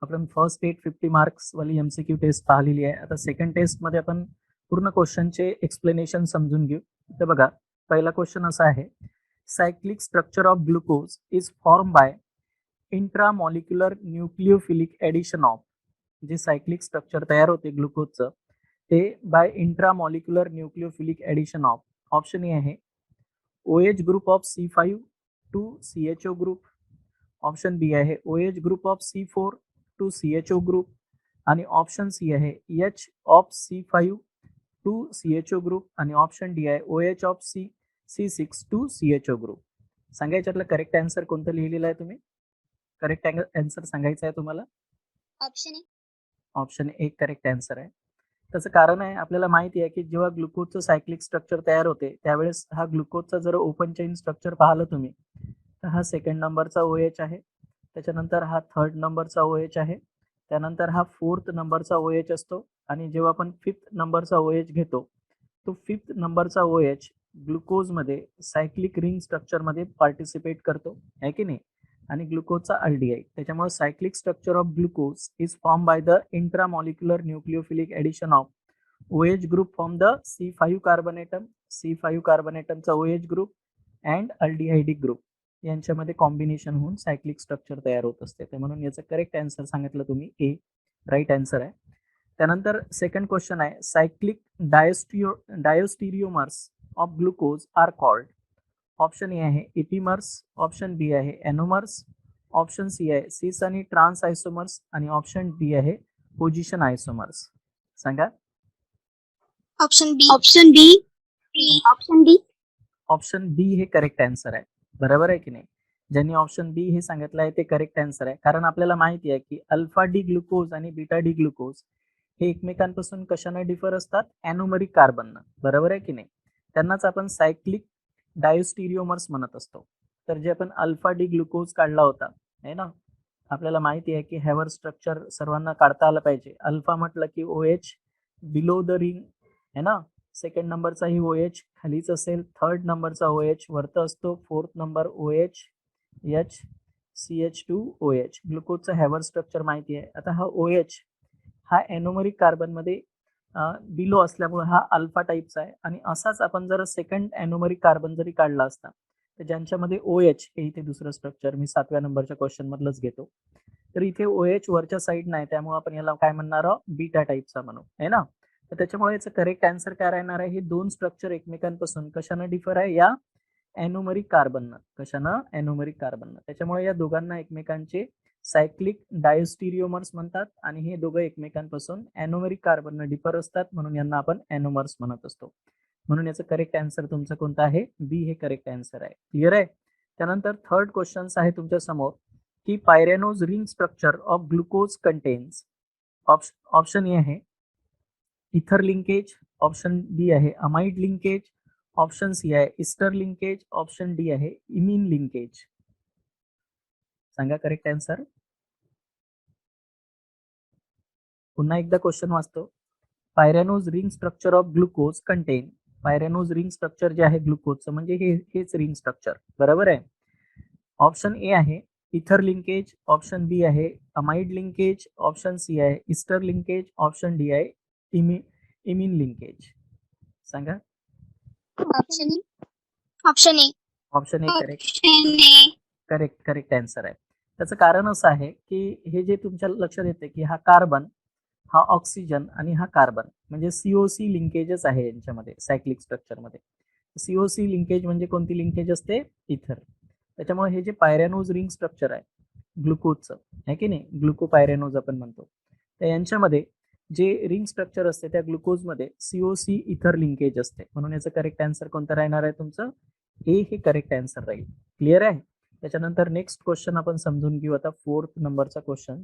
आपण first 50 marks वाली MCQ taste पाहिलेली आहे. आता सेकंड टेस्ट मध्ये आपण पूर्ण क्वेश्चनचे एक्सप्लेनेशन समजून घेऊ. तर बघा, पहिला क्वेश्चन असा आहे, cyclic structure of glucose is form by intramolecular nucleophilic addition of. जे सायक्लिक स्ट्रक्चर तयार होते ग्लुकोजचं ते by intramolecular nucleophilic addition of. Option A आहे OH group of C5 to CHO group. Option B आहे OH group of C4 to CHO group. आणि option C आहे H of C5 to CHO group. आणि option D आहे OH of C6 to CHO group. सांगा याच्यातलं correct answer कोणतं लिहिलेलं आहे तुम्ही? करेक्ट आन्सर सांगायचं आहे तुम्हाला. ऑप्शन ए करेक्ट आन्सर आहे. त्याचं कारण आहे, आपल्याला माहिती आहे की जेव्हा ग्लुकोजचं सायक्लिक स्ट्रक्चर तयार होते त्यावेळेस हा ग्लुकोजचा जर ओपन चेन स्ट्रक्चर पाहिलं तुम्ही तर हा सेकंड नंबरचा OH आहे, त्याच्यानंतर हा थर्ड नंबरचा OH आहे, त्यानंतर हा फोर्थ नंबरचा OH असतो. आणि जेव्हा आपण फिफ्थ नंबरचा OH घेतो तो फिफ्थ नंबरचा OH ग्लुकोजमध्ये सायक्लिक रिंग स्ट्रक्चरमध्ये पार्टिसिपेट करतो, आहे की नाही. आणि ग्लुकोजचा अल्डिहाइड. त्याच्यामुळे cyclic structure of glucose is form by the intramolecular nucleophilic addition of OH group from the C5 carbon atom. C5 कार्बनेटमचा OH group and aldehydic group यांच्यामध्ये कॉम्बिनेशन होऊन सायक्लिक स्ट्रक्चर तयार होत असते. तर म्हणून याचं करेक्ट आन्सर सांगितलं तुम्ही ए, राईट आन्सर आहे. त्यानंतर सेकंड क्वेश्चन आहे, cyclic diastereomers of glucose are called. Option A आहे इपिमर्स, ऑप्शन बी आहे एनोमर्स, ऑप्शन सी आहे सिस आणि ट्रान्स आयसोमर्स. आणि ऑप्शन डी आहे पोझिशन आयसोमर्स. सांगा. Option B. ऑप्शन बी हे करेक्ट आन्सर आहे. बरोबर आहे की नाही? ज्यांनी ऑप्शन बी हे सांगितलं आहे ते करेक्ट आन्सर आहे. कारण आपल्याला माहिती आहे की अल्फा डी ग्लुकोज आणि बीटा डी ग्लुकोज हे एकमेकांपासून कशाने डिफर असतात? ॲनोमरिक कार्बननं. बरोबर आहे की नाही? त्यांनाच आपण सायक्लिक डायोस्टिरियोमर्स म्हणत असतो. तर जे आपण अल्फा डी ग्लुकोज काढला होता आहे ना, आपल्याला माहिती आहे की हॅवर स्ट्रक्चर सर्वांना काढता आलं पाहिजे. अल्फा म्हटलं की OH बिलो द रिंग आहे ना, सेकंड नंबरचाही OH खालीच असेल, थर्ड नंबरचा OH वरती असतो, fourth number OH H CH2OH. ग्लुकोजचं हॅवर स्ट्रक्चर माहिती आहे. आता हा OH हा एनोमरिक कार्बनमध्ये बिलो असल्यामुळे हा अल्फा टाईपचा आहे. आणि असाच आपण जर सेकंड एनोमरिक कार्बन जरी काढला असता तर ज्यांच्यामध्ये OH हे इथे दुसरं स्ट्रक्चर मी 7व्या नंबरच्या क्वेश्चन मधलंच घेतो, तर इथे OH वरच्या साईड नाही, त्यामुळे आपण याला काय म्हणणार आहोत? बीटा टाईपचा म्हणू, आहे ना. तर त्याच्यामुळे याचं करेक्ट आन्सर काय राहणार आहे? हे दोन स्ट्रक्चर एकमेकांपासून कशानं डिफर आहे? या एनोमरिक कार्बननं. कशानं? एनोमरिक कार्बननं. त्याच्यामुळे या दोघांना एकमेकांचे सायक्लिक डायोस्टिरियोमर्स म्हणतात आणि हे दोघं एकमेकांपासून एनोमरिक कार्बननं डिफर असतात, म्हणून यांना आपण एनोमर्स म्हणत असतो. म्हणून याचं करेक्ट आन्सर तुमचं कोणतं आहे? बी हे करेक्ट आन्सर आहे. क्लिअर आहे? त्यानंतर थर्ड क्वेश्चन आहे तुमच्या समोर की pyranose ring structure of glucose contains. Option A आहे इथर लिंकेज, ऑप्शन बी आहे अमाइड लिंकेज, ऑप्शन सी आहे इस्टर लिंकेज, ऑप्शन डी आहे इमिन लिंकेज. सांगा करेक्ट आन्सर. पुन्हा एकदा क्वेश्चन वाचतो. Pyranose ring structure of glucose content. Pyranose ring structure जे आहे ग्लुकोजचं म्हणजे हेच रिंग स्ट्रक्चर. बरोबर आहे. ऑप्शन ए आहे इथर लिंकेज, ऑप्शन बी आहे अमाइड लिंकेज, ऑप्शन सी आहे इस्टर लिंकेज, ऑप्शन डी आहे इमिन लिंकेज. सांगा. Option A. करेक्ट आन्सर आहे. त्याचं कारण असं आहे की हे जे तुमच्या लक्षात येते की हा कार्बन, हा ऑक्सिजन आणि हा कार्बन म्हणजे COC लिंकेजच आहे यांच्यामध्ये सायक्लिक स्ट्रक्चरमध्ये. COC लिंकेज म्हणजे कोणती लिंकेज असते? इथर. त्याच्यामुळे हे जे पायरेनोज रिंग स्ट्रक्चर आहे ग्लुकोजचं, आहे की नाही, ग्लुकोपायरेनोज आपण म्हणतो, तर यांच्यामध्ये जे रिंग स्ट्रक्चर असते त्या ग्लुकोजमध्ये COC इथर लिंकेज असते. म्हणून याचं करेक्ट आन्सर कोणतं राहणार आहे तुमचं? ए हे करेक्ट आन्सर राहील. क्लिअर आहे? त्याच्यानंतर नेक्स्ट क्वेश्चन आपण समजून घेऊ आता, फोर्थ नंबरचा क्वेश्चन.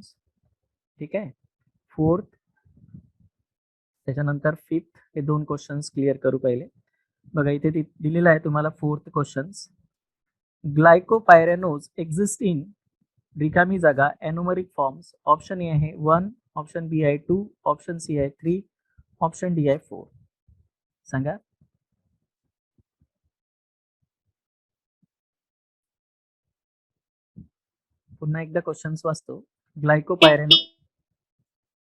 ठीक आहे, फोर्थ त्याच्यानंतर फिफ्थ हे दोन क्वेश्चन्स क्लिअर करू पहिले. बघा इथे दिलेलं आहे तुम्हाला फोर्थ क्वेश्चन्स. ग्लायकोपायरेनोज एक्झिस्ट इन रिकामी जागा एनोमरिक फॉर्म्स. ऑप्शन ए आहे 1, ऑप्शन बी आहे 2, ऑप्शन सी आहे 3, ऑप्शन डी आहे 4. सांगा. पुन्हा एकदा क्वेश्चन्स वाचतो. Glycopyranose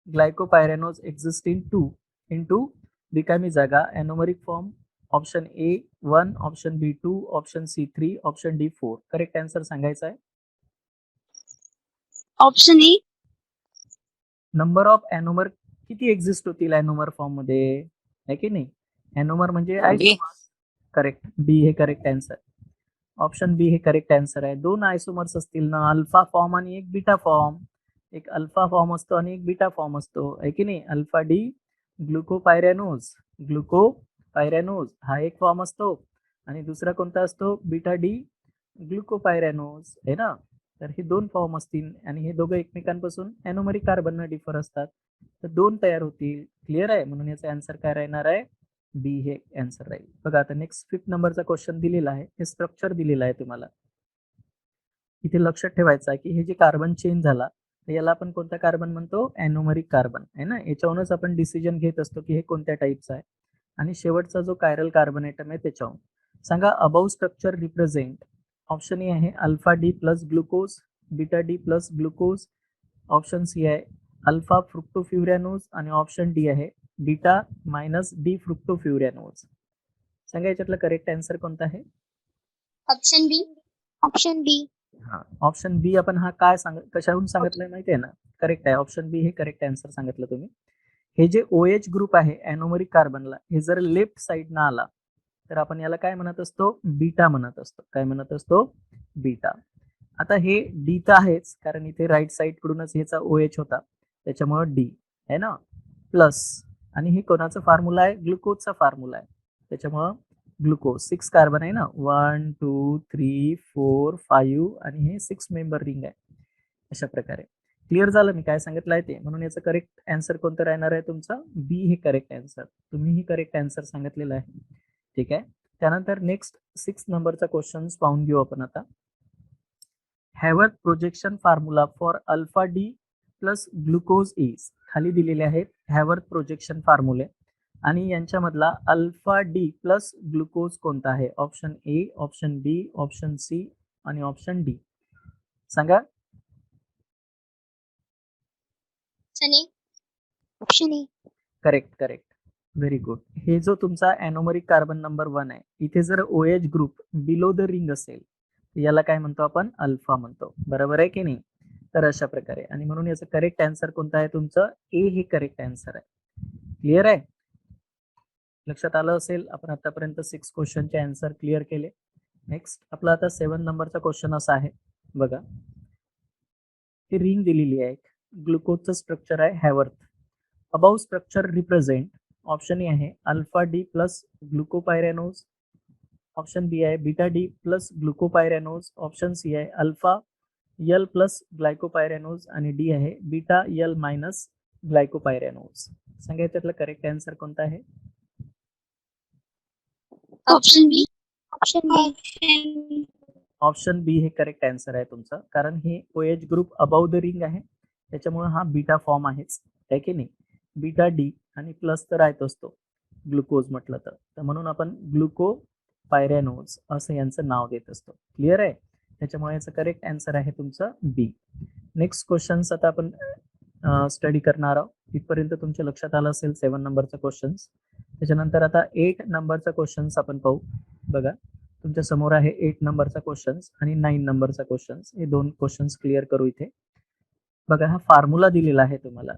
glycopyranose exist in two रिकामी जागा anomeric form option A 1, option B 2, option C 3, option D 4. Correct answer सांगायचा आहे. Option A. Number of anomer किती एक्झिस्ट होतील एनोमर फॉर्म मध्ये, आहे की नाही? एनोमर म्हणजे आयसोमर्स. करेक्ट, बी हे करेक्ट आन्सर. ऑप्शन बी हे करेक्ट आन्सर आहे. 2 आयसोमर्स असतील ना, अल्फा फॉर्म आणि एक बीटा फॉर्म. एक अल्फा फॉर्म असतो आणि एक बीटा फॉर्म असतो, आहे की नाही? अल्फा डी ग्लुकोपायरॅनोज हा एक फॉर्म असतो आणि दुसरा कोणता असतो? बीटा डी ग्लुकोपायरॅनोज, आहे ना? तर हे 2 फॉर्म असतील आणि हे दोघं एकमेकांपासून एनोमरिक कार्बन डिफर असतात, तर 2 तयार होतील. क्लिअर आहे? म्हणून याचा आन्सर काय राहणार आहे? बी हे आन्सर राहील. बघा आता नेक्स्ट 5th नंबरचा क्वेश्चन दिलेला आहे. हे स्ट्रक्चर दिलेलं आहे तुम्हाला. इथे लक्षात ठेवायचं आहे की हे जे कार्बन चेंज झाला तर याला आपण कोणता कार्बन म्हणतो? एनोमरिक कार्बन, आहे ना? याच्यावरूनच आपण डिसिजन घेत असतो की हे कोणत्या टाईपचा आहे. आणि शेवटचा जो कायरल कार्बन एटम आहे त्याच्यावरून सांगा above structure represent. Option A आहे alpha D plus glucose, beta D plus glucose, option C आहे अल्फा फ्रुक्टोफ्युरॅनोज आणि ऑप्शन डी आहे बीटा मायनस डी फ्रुक्टोफ्युरॅनोज. सांगा याच्यातला करेक्ट आन्सर कोणता आहे? Option B. Option B. हा, ऑप्शन बी आपण हा काय कशाहून सांगितलंय माहिती आहे ना? करेक्ट आहे. ऑप्शन बी हे करेक्ट आन्सर सांगितलं तुम्ही. हे जे OH ग्रुप आहे एनोमरिक कार्बनला, हे जर लेफ्ट साइडनं आला तर आपण याला काय म्हणत असतो? बीटा म्हणत असतो. काय म्हणत असतो? बीटा. आता हे डी तर आहेच, कारण इथे राईट साइड कडूनच ह्याचा OH होता, त्याच्यामुळे डी आहे ना. प्लस आणि हे कोणाचा फॉर्म्युला आहे? ग्लुकोजचा फॉर्म्युला आहे, त्याच्यामुळं ग्लुकोज 6 कार्बन आहे ना, 1 2 3 4 5 आणि हे 6 मेंबर रिंग आहे. अशा प्रकारे क्लिअर झालं मी काय सांगितलं आहे ते. म्हणून याचं करेक्ट आन्सर कोणतं राहणार आहे तुमचा? बी हे करेक्ट आन्सर. तुम्हीही करेक्ट आन्सर सांगितलेलं आहे. ठीक आहे. त्यानंतर नेक्स्ट 6 नंबरचा क्वेश्चन पाहून घेऊ आपण आता. Haworth projection formula for alpha D plus glucose is. खाली दिलेले आहेत हॅवर्थ प्रोजेक्शन फॉर्म्युले आणि यांच्यामधला अल्फा डी प्लस ग्लुकोज कोणता आहे? Option A, option B, option C आणि ऑप्शन डी. सांगा. Option A. Correct correct, very good. हे जो तुमचा एनोमरिक कार्बन नंबर 1 आहे, इथे जर OH group below the ring असेल याला काय म्हणतो आपण? अल्फा म्हणतो. बरोबर आहे की नाही? तर अशा प्रकारे, आणि म्हणून याचं करेक्ट आन्सर कोणतं आहे तुमचं? ए हे करेक्ट आन्सर आहे. क्लिअर आहे? लक्षात आलं असेल. आपण आतापर्यंत 6 क्वेश्चनचे आन्सर क्लिअर केले. नेक्स्ट आपला आता 7 नंबरचा क्वेश्चन असा आहे बघा. ही रिंग दिलेली आहे, ग्लुकोजचं स्ट्रक्चर आहे Haworth. Above structure represent. Option A आहे alpha D plus glucopyranose, option B आहे beta D plus glucopyranose, option C आहे अल्फा एल प्लस ग्लायकोपायरॅनोज आणि डी आहे बीटा एल मायनस ग्लायकोपायरॅनोज. सांगा याच्यातला करेक्ट आन्सर कोणता आहे? Option B. Option B. Option B हे करेक्ट आन्सर आहे तुमचं, कारण हे OH group above the ring आहे, त्याच्यामुळे हा बीटा फॉर्म आहेच, आहे की नाही? बीटा डी आणि प्लस तर राहत असतो ग्लुकोज म्हटलं तर म्हणून आपण ग्लुकोपायरॅनोज असं यांचं नाव देत असतो. क्लिअर आहे? त्याच्यामुळे याचं करेक्ट आन्सर आहे तुमचं बी. नेक्स्ट क्वेश्चन्स आता आपण स्टडी करणार आहोत. इथपर्यंत तुमच्या लक्षात आलं असेल 7 नंबरचा क्वेश्चन्स. त्याच्यानंतर आता 8 नंबरचा क्वेश्चन्स आपण पाहू. बघा तुमच्या समोर आहे 8 नंबरचा क्वेश्चन्स आणि 9 नंबरचा क्वेश्चन्स. हे 2 क्वेश्चन्स क्लिअर करू इथे. बघा हा फॉर्म्युला दिलेला आहे तुम्हाला.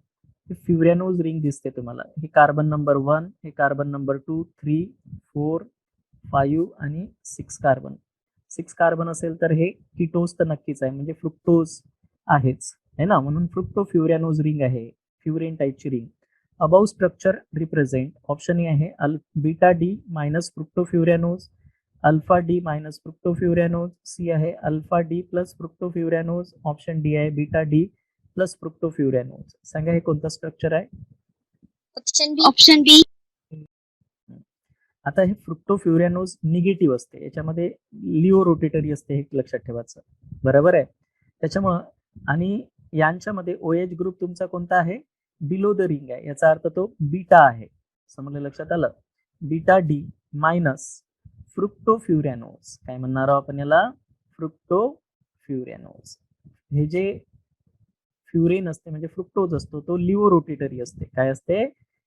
फ्युरॅनोज रिंग दिसते तुम्हाला. हे कार्बन नंबर 1, हे कार्बन नंबर 2, 3, 4, 5 आणि 6 कार्बन. 6 कार्बन असेल तर हे कीटोज तर नक्कीच आहे, म्हणजे फ्रुक्टोज आहेच, है ना? म्हणून फ्रुक्टोफ्युरॅनोज रिंग आहे, फ्युरेन टाईपची ring. Above structure represent. Option A आहे beta D minus fructofuranose, alpha D minus fructofuranose, C आहे alpha D plus fructofuranose, option D आहे बीटा डी प्लस फ्रुक्टोफ्युरॅनोज. सांगा हे कोणतं स्ट्रक्चर आहे? Option B. Option B. आता हे फ्रुक्टोफ्युरॅनोज निगेटिव्ह असते, याच्यामध्ये लिओ रोटेटरी असते, हे लक्षात ठेवायचं. बरोबर आहे? त्याच्यामुळं आणि यांच्यामध्ये OH ग्रुप तुमचा कोणता आहे? बिलो द रिंग आहे, याचा अर्थ तो बीटा आहे. समजलं? लक्षात आलं? Beta D minus fructofuranose. काय म्हणणार आहोत आपण याला? फ्रुक्टोफ्युरॅनोज. हे जे फ्युरेन असते म्हणजे फ्रुक्टोज असतो तो लिओ रोटेटरी असते. काय असते?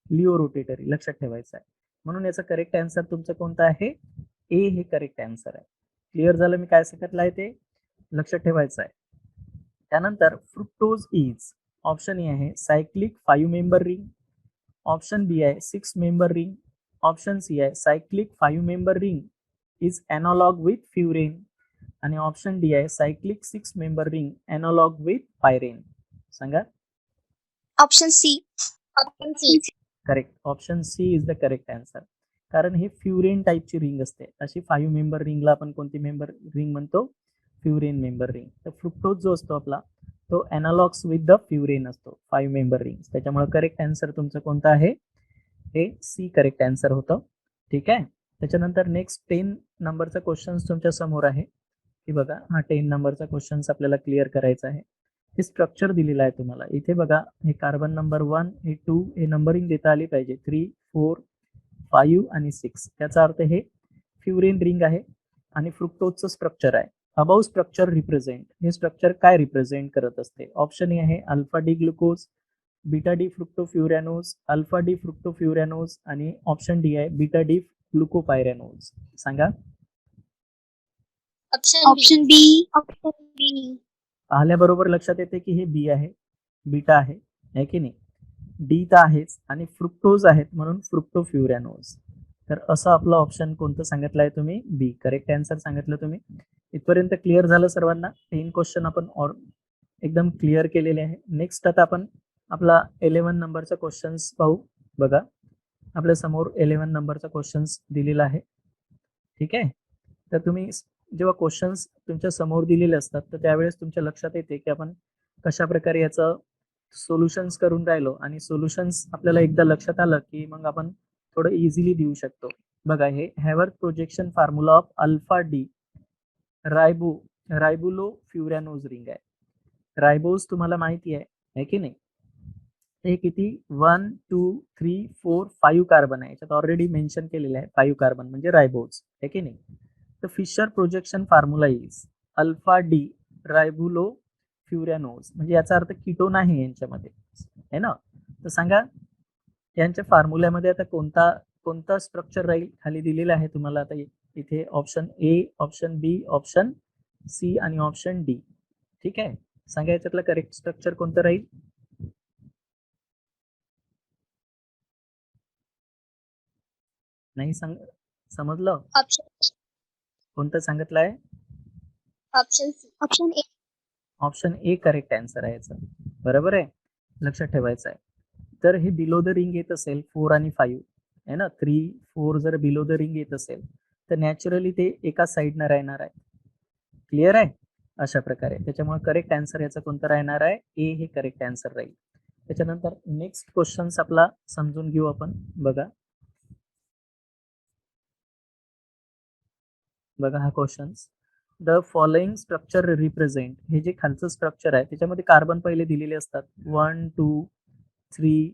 Laevo rotatory. लक्षात ठेवायचं आहे. म्हणून याचं करेक्ट आन्सर तुमचं कोणतं आहे? ए हे करेक्ट आन्सर आहे. क्लिअर झालं मी काय सांगितलं आहे ते? लक्षात ठेवायचं आहे. त्यानंतर फ्रुक्टोज इज ऑप्शन ए आहे cyclic 5 member ring, option B आहे 6 मेंबर रिंग, ऑप्शन सी आहे cyclic 5 member ring is analog with furan आणि ऑप्शन डी आहे cyclic 6 member ring analog with pyran. सांगा. Option C. Option C. Correct. Option C is the correct answer. कारण हे फ्युरेन टाईपची ring असते. अशी 5 member रिंगला आपण कोणती मेंबर रिंग म्हणतो? फ्युरेन मेंबर रिंग. तर फ्रुक्टोज जो असतो आपला तो एनालॉग्स विथ द फ्युरेन असतो 5 मेंबर रिंग. त्याच्यामुळे करेक्ट आन्सर तुमचं कोणतं आहे? हे सी करेक्ट आन्सर होतं. ठीक आहे. त्याच्यानंतर नेक्स्ट 10 नंबरचा क्वेश्चन तुमच्या समोर आहे. की बघा हा 10 नंबरचा क्वेश्चन आपल्याला क्लिअर करायचा आहे. हे स्ट्रक्चर दिलेलं आहे तुम्हाला. इथे बघा हे कार्बन नंबर 1 हे 2 हे नंबरिंग देता आली पाहिजे. 3 4 5 आणि 6. त्याचा अर्थ हे फ्युरेन रिंग आहे आणि फ्रुक्टोजचं स्ट्रक्चर आहे. Above structure represent. हे स्ट्रक्चर काय रिप्रेझेंट करत असते? ऑप्शन ए आहे alpha D glucose, beta D fructofuranose, alpha D fructofuranose आणि ऑप्शन डी आहे बीटा डी ग्लुकोपायरॅनोज. सांगा. Option B. ऑप्शन बी. पाहिल्याबरोबर लक्षात येते की हे बी आहे, बीटा आहे की नाही? डी तर आहेच आणि फ्रुक्टोज आहेत म्हणून फ्रुक्टोफ्युरॅनोज. तर असं आपलं ऑप्शन कोणतं सांगितलं आहे तुम्ही? बी. करेक्ट आन्सर सांगितलं तुम्ही. इथपर्यंत क्लिअर झालं सर्वांना? 10 क्वेश्चन आपण एकदम क्लिअर केलेले आहे. नेक्स्ट आता आपण आपला 11 नंबरचा क्वेश्चन्स पाहू. बघा आपल्या समोर 11 नंबरचा क्वेश्चन्स दिलेला आहे. ठीक आहे. तर तुम्ही जेव्हा क्वेश्चन्स तुमच्या समोर दिलेले असतात तर त्यावेळेस तुमच्या लक्षात येते की आपण कशा प्रकारे याचं सोल्युशन्स करून राहिलो आणि सोल्युशन्स आपल्याला एकदा लक्षात आलं की मग आपण थोडं इझिली देऊ शकतो. बघा हे Haworth projection formula of alpha D ribulofuranose ring आहे. रायबोज तुम्हाला माहिती आहे की नाही? हे किती 1 2 3 4 5 कार्बन आहे. याच्यात ऑलरेडी मेन्शन केलेलं आहे 5 कार्बन म्हणजे रायबोज आहे की नाही? तर Fischer projection formula is alpha D ribulofuranose म्हणजे याचा अर्थ कीटोन आहे यांच्यामध्ये है ना? तर सांगा यांच्या फॉर्म्युल्यामध्ये आता कोणता स्ट्रक्चर राहील? खाली दिलेला आहे तुम्हाला आता इथे option A, option B, option C आणि ऑप्शन डी. ठीक आहे. सांगा याच्यातलं करेक्ट स्ट्रक्चर कोणतं राहील? नाही समजलं? ऑप्शन. कोणतं सांगितलं आहे? Option C. Option A. Option A correct answer आहे याचं. बरोबर आहे. लक्षात ठेवायचं आहे. तर हे बिलो द रिंग येत असेल 4 आणि 5 आहे ना? 3 4 जर बिलो द रिंग येत असेल तर नॅचरली ते एका साईडनं राहणार आहे. क्लिअर आहे? अशा प्रकारे. त्याच्यामुळे करेक्ट आन्सर याचा कोणता राहणार आहे? ए हे करेक्ट आन्सर राहील. त्याच्यानंतर नेक्स्ट क्वेश्चन्स आपला समजून घेऊ आपण. बघा हा questions. The following structure represent. हे जे खालचं स्ट्रक्चर आहे त्याच्यामध्ये कार्बन पहिले दिलेले असतात 1 2 3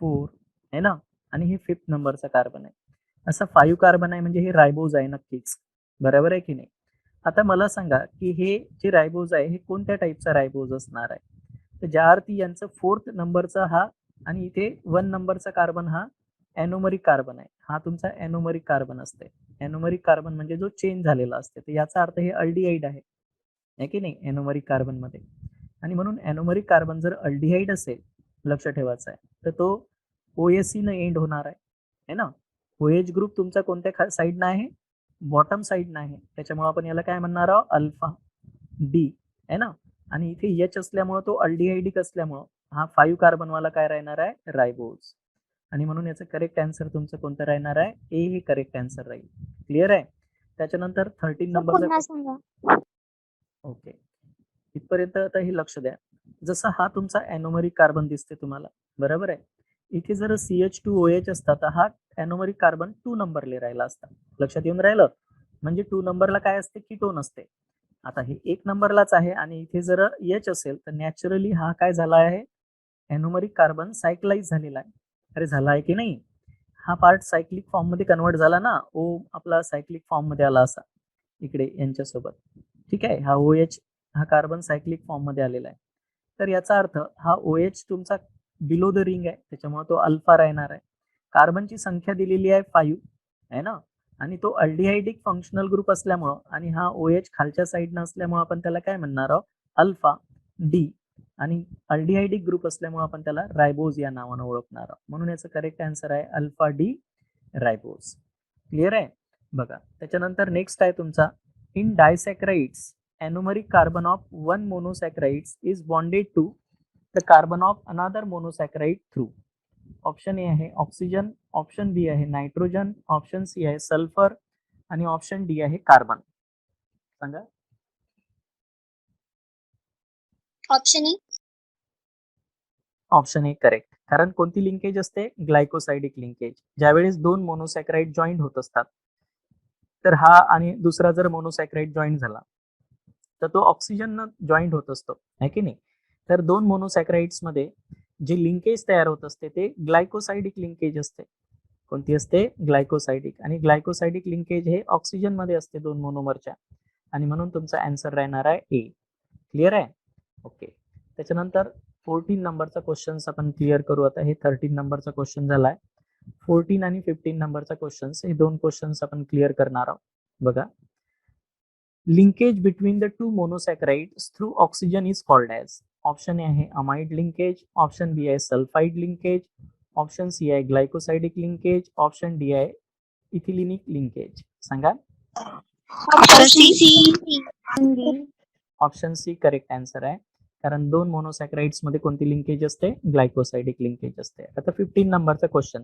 4 आहे ना? आणि हे 5th नंबरचा कार्बन आहे. असा 5 कार्बन आहे म्हणजे हे रायबोज आहे नक्कीच. बरोबर आहे की नाही? आता मला सांगा की हे जे रायबोज आहे हे कोणत्या टाईपचा रायबोज असणार आहे? तर ज्या अर्थी यांचं 4th नंबरचा हा आणि इथे 1 नंबरचा कार्बन हा एनोमरिक कार्बन आहे. हा तुमचा एनोमरिक कार्बन असते. एनोमरिक कार्बन म्हणजे जो चेंज झालेला असते. तर याचा अर्थ हे अल्डिहाइड आहे की नाही एनोमरिक कार्बन मध्ये? आणि म्हणून एनोमरिक कार्बन जर अल्डिहाइड असेल लक्ष ठेवायचं आहे तर तो OSC न एंड होणार आहे ना? OH ग्रुप तुमचा कोणत्या साईडनं आहे? बॉटम साईडनं आहे. त्याच्यामुळे आपण याला काय म्हणणार आहोत? अल्फा डी आहे ना? आणि इथे एच असल्यामुळे तो अल्डिहाइडिक असल्यामुळं हा 5 कार्बनवाला काय राहणार आहे? रायबोज. आणि म्हणून याचं करेक्ट आन्सर तुमचं कोणतं राहणार आहे? ए हे करेक्ट आन्सर राहील. क्लिअर आहे? त्याच्यानंतर 13 नंबरचा. ओके. इथपर्यंत आता हे लक्ष द्या. जसं हा तुमचा एनोमरिक कार्बन दिसते तुम्हाला, बरोबर आहे? इथे जर CH2OH असता तर हा एनोमरिक कार्बन 2 नंबरला राहिला असता. लक्षात येऊन राहिलं? म्हणजे 2 नंबरला काय असते? कीटोन असते. आता हे 1 नंबरलाच आहे आणि इथे जर H असेल तर नॅचरली हा काय झाला आहे? एनोमरिक कार्बन सायक्लाइज झालेला आहे. अरे झाला आहे की नाही? हा पार्ट सायक्लिक फॉर्म मध्ये कन्वर्ट झाला ना? O आपला सायक्लिक फॉर्म मध्ये आला असा इकडे यांच्यासोबत. ठीक आहे. हा OH हा कार्बन सायक्लिक फॉर्म मध्ये आलेला आहे. तर याचा अर्थ हा OH तुमचा बिलो द रिंग आहे, त्याच्यामुळे तो अल्फा राहणार आहे. कार्बनची संख्या दिलेली आहे 5 आहे ना, आणि तो अल्डिहाइडिक फंक्शनल ग्रुप असल्यामुळं आणि हा OH खालच्या साईडनं असल्यामुळं आपण त्याला काय म्हणणार आहोत, अल्फा डी. आणि अल्डिहाइडिक ग्रुप असल्यामुळे आपण त्याला रायबोज या नावानं ओळखणार आहोत. म्हणून याचं करेक्ट आन्सर आहे अल्फा डी रायबोज. क्लिअर आहे. बघा त्याच्यानंतर नेक्स्ट आहे तुमचा, in डायसॅक्राइड्स anomeric carbon of one monosaccharides is bonded to the carbon of another monosaccharide through. Option A आहे ऑक्सिजन, ऑप्शन बी आहे नायट्रोजन, ऑप्शन सी आहे सल्फर आणि ऑप्शन डी आहे कार्बन. सांगा. Option A. Option A correct. कारण कोणती linkage असते, ग्लायकोसाइडिक linkage. ज्यावेळेस दोन मोनोसॅक्राइड जॉईंट होत असतात, तर हा आणि दुसरा जर मोनोसॅक्राइड जॉईंट झाला तर तो ऑक्सिजन जॉईंट होत असतो, आहे की नाही. तर दोन मोनोसॅक्राइड्स मध्ये जे लिंकेज तयार होत असते ते ग्लायकोसाइडिक लिंकेज असते. कोणती असते, ग्लायकोसाइडिक. आणि ग्लायकोसाइडिक लिंकेज हे ऑक्सिजन मध्ये असते दोन मोनोमरच्या, आणि म्हणून तुमचा आन्सर राहणार आहे ए. क्लिअर आहे. ओके. त्याच्यानंतर 14 नंबरचा क्वेश्चन आपण क्लिअर करू. आता हे 13 नंबरचा क्वेश्चन झालाय. 14 आणि 15 नंबरचा क्वेश्चन, हे दोन क्वेश्चन आपण क्लिअर करणार आहोत. बघा, linkage between the two monosaccharides through oxygen is called as. Option A आहे अमाइड लिंकेज, ऑप्शन बी आहे सल्फाइड लिंकेज, ऑप्शन सी आहे ग्लायकोसाइडिक लिंकेज, ऑप्शन डी आहे इथिलिनिक लिंकेज. सांगा. Option C. Option C correct answer आहे. कारण दोन मोनोसॅक्राइड्स मध्ये कोणती लिंकेज असते, ग्लायकोसाइडिक लिंकेज असते. आता 15 नंबरचा question,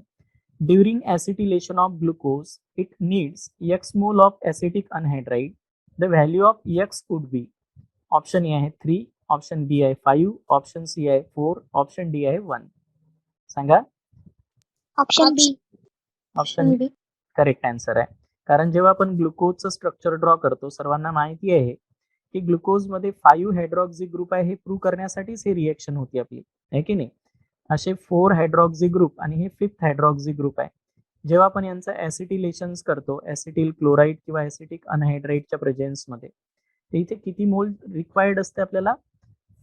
during acetylation of glucose it needs x mole of acetic anhydride, the value of x would be. Option A आहे 3, ऑप्शन बी आहे 5, ऑप्शन सी आहे 4, ऑप्शन डी आहे 1. सांगा. Option B. Option B correct answer आहे. कारण जेव्हा आपण ग्लुकोजचं structure draw करतो, सर्वांना माहिती आहे की ग्लुकोज मध्ये 5 हायड्रॉक्सी ग्रुप आहे, हे प्रूव्ह करण्यासाठीच हे रिएक्शन होती आपली, आहे की नाही. असे 4 हायड्रॉक्सी ग्रुप आणि हे 5th हायड्रॉक्सी ग्रुप आहे. जेव्हा आपण यांचं ऍसिटिलेशन करतो, ऍसिटिल क्लोराईड किंवा ऍसिटिक अनहायड्राइडच्या प्रेझेन्स मध्ये, तर इथे किती मोल रिक्वायर्ड असते आपल्याला,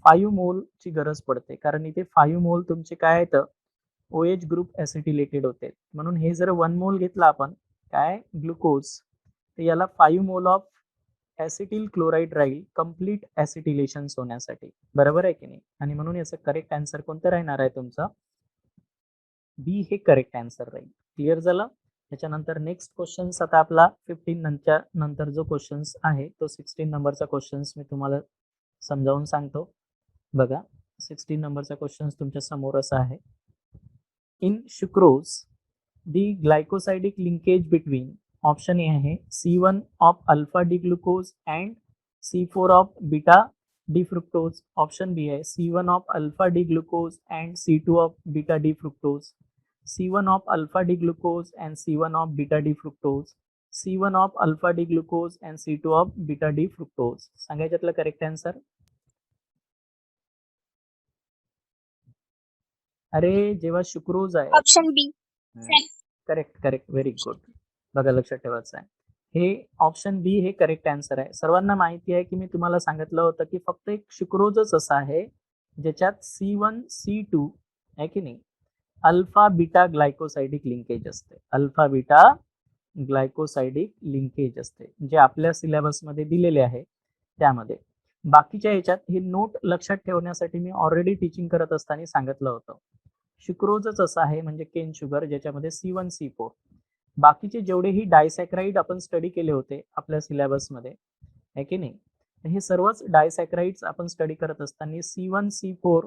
5 मोलची गरज पडते. कारण इथे 5 मोल तुमचे काय आहेत, OH ग्रुप ऍसिटिलेटेड होते. म्हणून हे जर 1 मोल घेतला आपण काय ग्लुकोज, तर याला 5 मोल ऑफ ऍसिटिल क्लोराईड राहील कम्प्लीट ऍसिटिलेशन होण्यासाठी. बरोबर आहे की नाही. आणि म्हणून याचं करेक्ट आन्सर कोणतं राहणार आहे तुमचं, बी हे करेक्ट आन्सर राहील. क्लिअर झालं. त्याच्यानंतर नेक्स्ट क्वेश्चन आता आपला 15 नंतर जो क्वेश्चन आहे तो 16 नंबरचा क्वेश्चन मी तुम्हाला समजावून सांगतो. बघा, 16 नंबरचा क्वेश्चन तुमच्या समोर असा आहे. In sucrose the glycosidic linkage between, option A आहे C1 of alpha D glucose and C4 of beta D fructose, option B आहे C1 of alpha D glucose and C2 of beta D fructose, C1 of alpha D glucose and C1 of beta D fructose, C1 of alpha D glucose and C2 of beta D fructose. सांगायच्यातलं correct answer. अरे जेव्हा sucrose आहे, option B. Correct correct, very good. बघा लक्षात ठेवायचं आहे, हे option B हे करेक्ट आन्सर आहे. सर्वांना माहिती आहे की मी तुम्हाला सांगितलं होतं की फक्त एक शुक्रोजच असा आहे ज्याच्यात C1 C2 आहे की नाही, अल्फा बीटा ग्लायकोसाइडिक लिंकेज असते. अल्फा बीटा ग्लायकोसाइडिक लिंकेज असते, जे आपल्या सिलेबसमध्ये दिलेले आहे त्यामध्ये. बाकीच्या याच्यात हे नोट लक्षात ठेवण्यासाठी मी ऑलरेडी टीचिंग करत असताना सांगितलं होतं. शुक्रोजच असं आहे म्हणजे केन शुगर, ज्याच्यामध्ये C1 C4. बाकीचे जेवढेही डायसॅक्राइड आपण स्टडी केले होते आपल्या सिलेबसमध्ये, आहे की नाही, हे सर्वच डायसॅक्राइड्स आपण स्टडी करत असताना C1 C4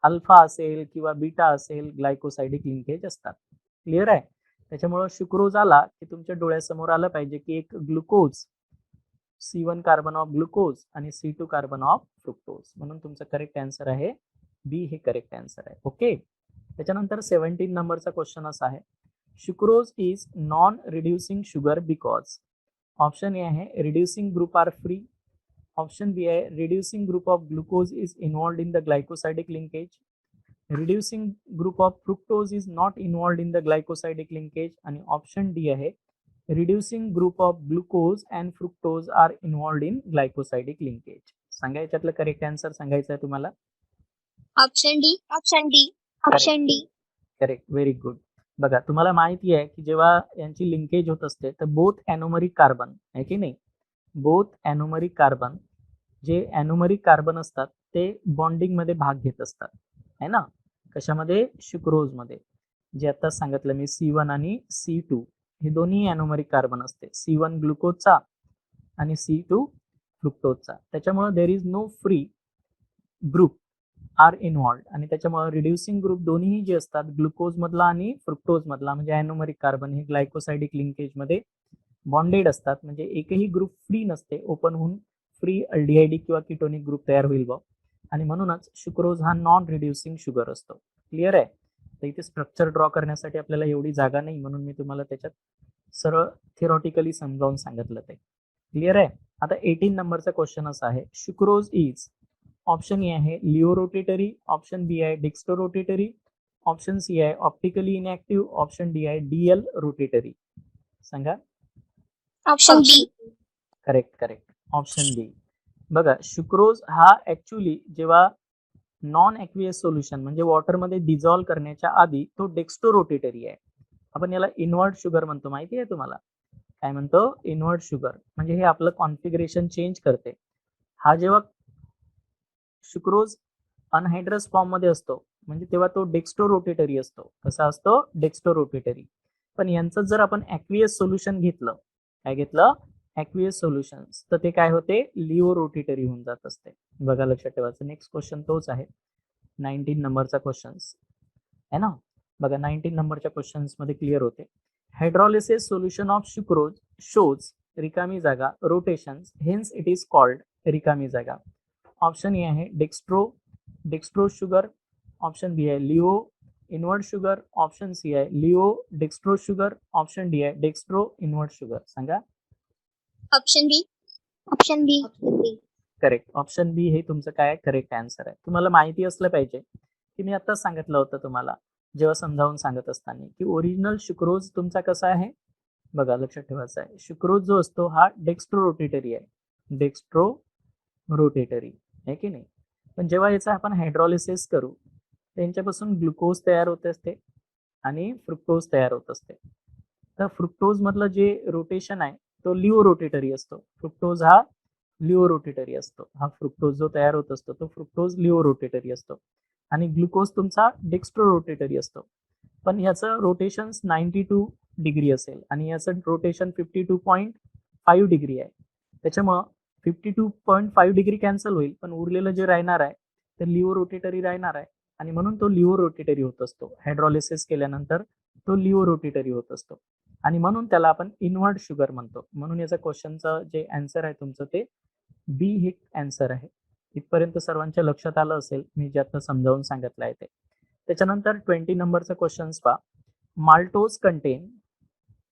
अल्फा असेल किंवा बीटा असेल, ग्लायकोसाइडिक लिंकेज असतात. क्लिअर आहे. त्याच्यामुळे शुक्रोज आला की तुमच्या डोळ्यासमोर आलं पाहिजे की एक glucose, C1 carbon of glucose आणि C2 कार्बन ऑफ फ्रुक्टोज. म्हणून तुमचं करेक्ट आन्सर आहे बी हे करेक्ट आन्सर आहे. ओके. त्याच्यानंतर 17 नंबरचा क्वेश्चन असा आहे, sucrose is non reducing sugar because. Option A आहे reducing group are free, option B आहे reducing group of glucose is involved in the glycosidic linkage, reducing group of fructose is not involved in the glycosidic linkage, आणि option D आहे reducing group of glucose and fructose are involved in glycosidic linkage. सांगा याच्यातलं correct answer सांगायचं आहे तुम्हाला. Option D. Option D. Option D. Correct, very good. बघा तुम्हाला माहिती आहे की जेव्हा यांची लिंकेज होत असते तर बोथ ॲनोमरिक कार्बन आहे की नाही, बोथ ॲनोमरिक कार्बन, जे ॲनोमरिक कार्बन असतात ते बॉन्डिंग मध्ये भाग घेत असतात आहे ना. कशामध्ये? शुक्रोज मध्ये. जे आता सांगितलं मी C1 आणि C2 हे दोन्ही ॲनोमरिक कार्बन असते. C1 ग्लुकोजचा आणि C2 फ्रुक्टोजचा. त्याच्यामुळे there is no free group are involved आणि त्याच्यामुळे रिड्युसिंग ग्रुप दोन्ही जे असतात ग्लुकोज मधला आणि फ्रुक्टोज मधला म्हणजे ॲनोमरिक कार्बन हे ग्लायकोसायडिक लिंकेज मध्ये बॉन्डेड असतात. म्हणजे एकही ग्रुप फ्री नसते, ओपन होऊन फ्री अल्डिहाइडिक किंवा किटोनिक ग्रुप तयार होईल बा. आणि म्हणूनच शुक्रोज हा नॉन रिड्युसिंग शुगर असतो. क्लिअर आहे? तर इथे स्ट्रक्चर ड्रॉ करण्यासाठी आपल्याला एवढी जागा नाही म्हणून मी तुम्हाला त्याच्यात सरळ थिअरॉटिकली समजावून सांगितलं ते. क्लिअर आहे? आता 18 नंबरचा क्वेश्चन असा आहे, शुक्रोज इज, ऑप्शन ए आहे लिओ रोटेटरी, ऑप्शन बी आहे डिक्स्ट्रो रोटेटरी, ऑप्शन सी आहे ऑप्टिकली इनएक्टिव्ह, ऑप्शन डी आहे डीएल रोटेटरी. सांगा. Option B. करेक्ट. ऑप्शन बी. बघा शुक्रोज हा ऍक्च्युली जेव्हा नॉन ॲक्वियस सोल्युशन म्हणजे वॉटरमध्ये डिझॉल्व्ह करण्याच्या आधी तो डेक्स्ट्रो रोटेटरी आहे. आपण याला इन्व्हर्ट शुगर म्हणतो, माहिती आहे तुम्हाला? काय म्हणतो? Invert sugar. म्हणजे हे आपलं कॉन्फिगरेशन चेंज करते. हा जेव्हा शुक्रोज अनहायड्रस फॉर्म मध्ये असतो म्हणजे तेव्हा तो डेक्स्ट्रो रोटेटरी असतो. कसा असतो? Dextro rotatory. पण यांचं जर आपण ॲक्वियस सोल्युशन घेतलं, काय घेतलं? ॲक्वियस सोल्युशन्स, तर ते काय होते? लिओ रोटेटरी होऊन जात असते. बघा लक्षात ठेवायचं. नेक्स्ट क्वेश्चन तोच आहे 19 नंबरचा क्वेश्चन्स आहे ना. बघा 19 नंबरच्या क्वेश्चन्स मध्ये क्लिअर होते. Hydrolysis solution of sucrose shows रिकामी जागा rotations, hence it is called रिकामी जागा. ऑप्शन ए आहे डेक्स्ट्रो शुगर, ऑप्शन बी आहे laevo invert sugar, option C आहे laevo dextro sugar, option D आहे डेक्स्ट्रो इन्व्हर्ट शुगर. सांगा. Option B. Option B. Correct. Option B हे तुमचं काय करेक्ट आन्सर आहे. तुम्हाला माहिती असलं पाहिजे की मी आता सांगितलं होतं तुम्हाला जेव्हा समजावून सांगत असताना की ओरिजिनल शुक्रोज तुमचा कसा आहे. बघा लक्षात ठेवायचं आहे, शुक्रोज जो असतो हा डेक्स्ट्रो रोटेटरी आहे. डेक्स्ट्रो रोटेटरी आहे की नाही. पण जेव्हा याचा आपण हायड्रॉलिसिस करू त्यांच्यापासून ग्लुकोज तयार होत असते आणि फ्रुक्टोज तयार होत असते. तर फ्रुक्टोज मधलं जे रोटेशन आहे तो लिओ रोटेटरी असतो. फ्रुक्टोज हा लिओ रोटेटरी असतो. हा फ्रुक्टोज जो तयार होत असतो तो फ्रुक्टोज लिओ रोटेटरी असतो आणि ग्लुकोज तुमचा डेक्स्ट्रो रोटेटरी असतो. पण याचं रोटेशन 92 डिग्री असेल आणि याचं रोटेशन 52.5 डिग्री आहे. त्याच्यामुळं 52.5 डिग्री कॅन्सल होईल, पण उरलेलं जे राहणार आहे ते लिओ रोटेटरी राहणार आहे आणि म्हणून तो लिओ रोटेटरी होत असतो. हायड्रॉलिसिस केल्यानंतर तो लिओ रोटेटरी होत असतो आणि म्हणून त्याला आपण इन्व्हर्ट शुगर म्हणतो. म्हणून याचा क्वेश्चनचं जे आन्सर आहे तुमचं ते बी हे आन्सर आहे. इथपर्यंत सर्वांच्या लक्षात आलं असेल मी जे आता समजावून सांगितलं आहे ते. त्याच्यानंतर 20 नंबरचा क्वेश्चन्स पहा. माल्टोज कंटेन,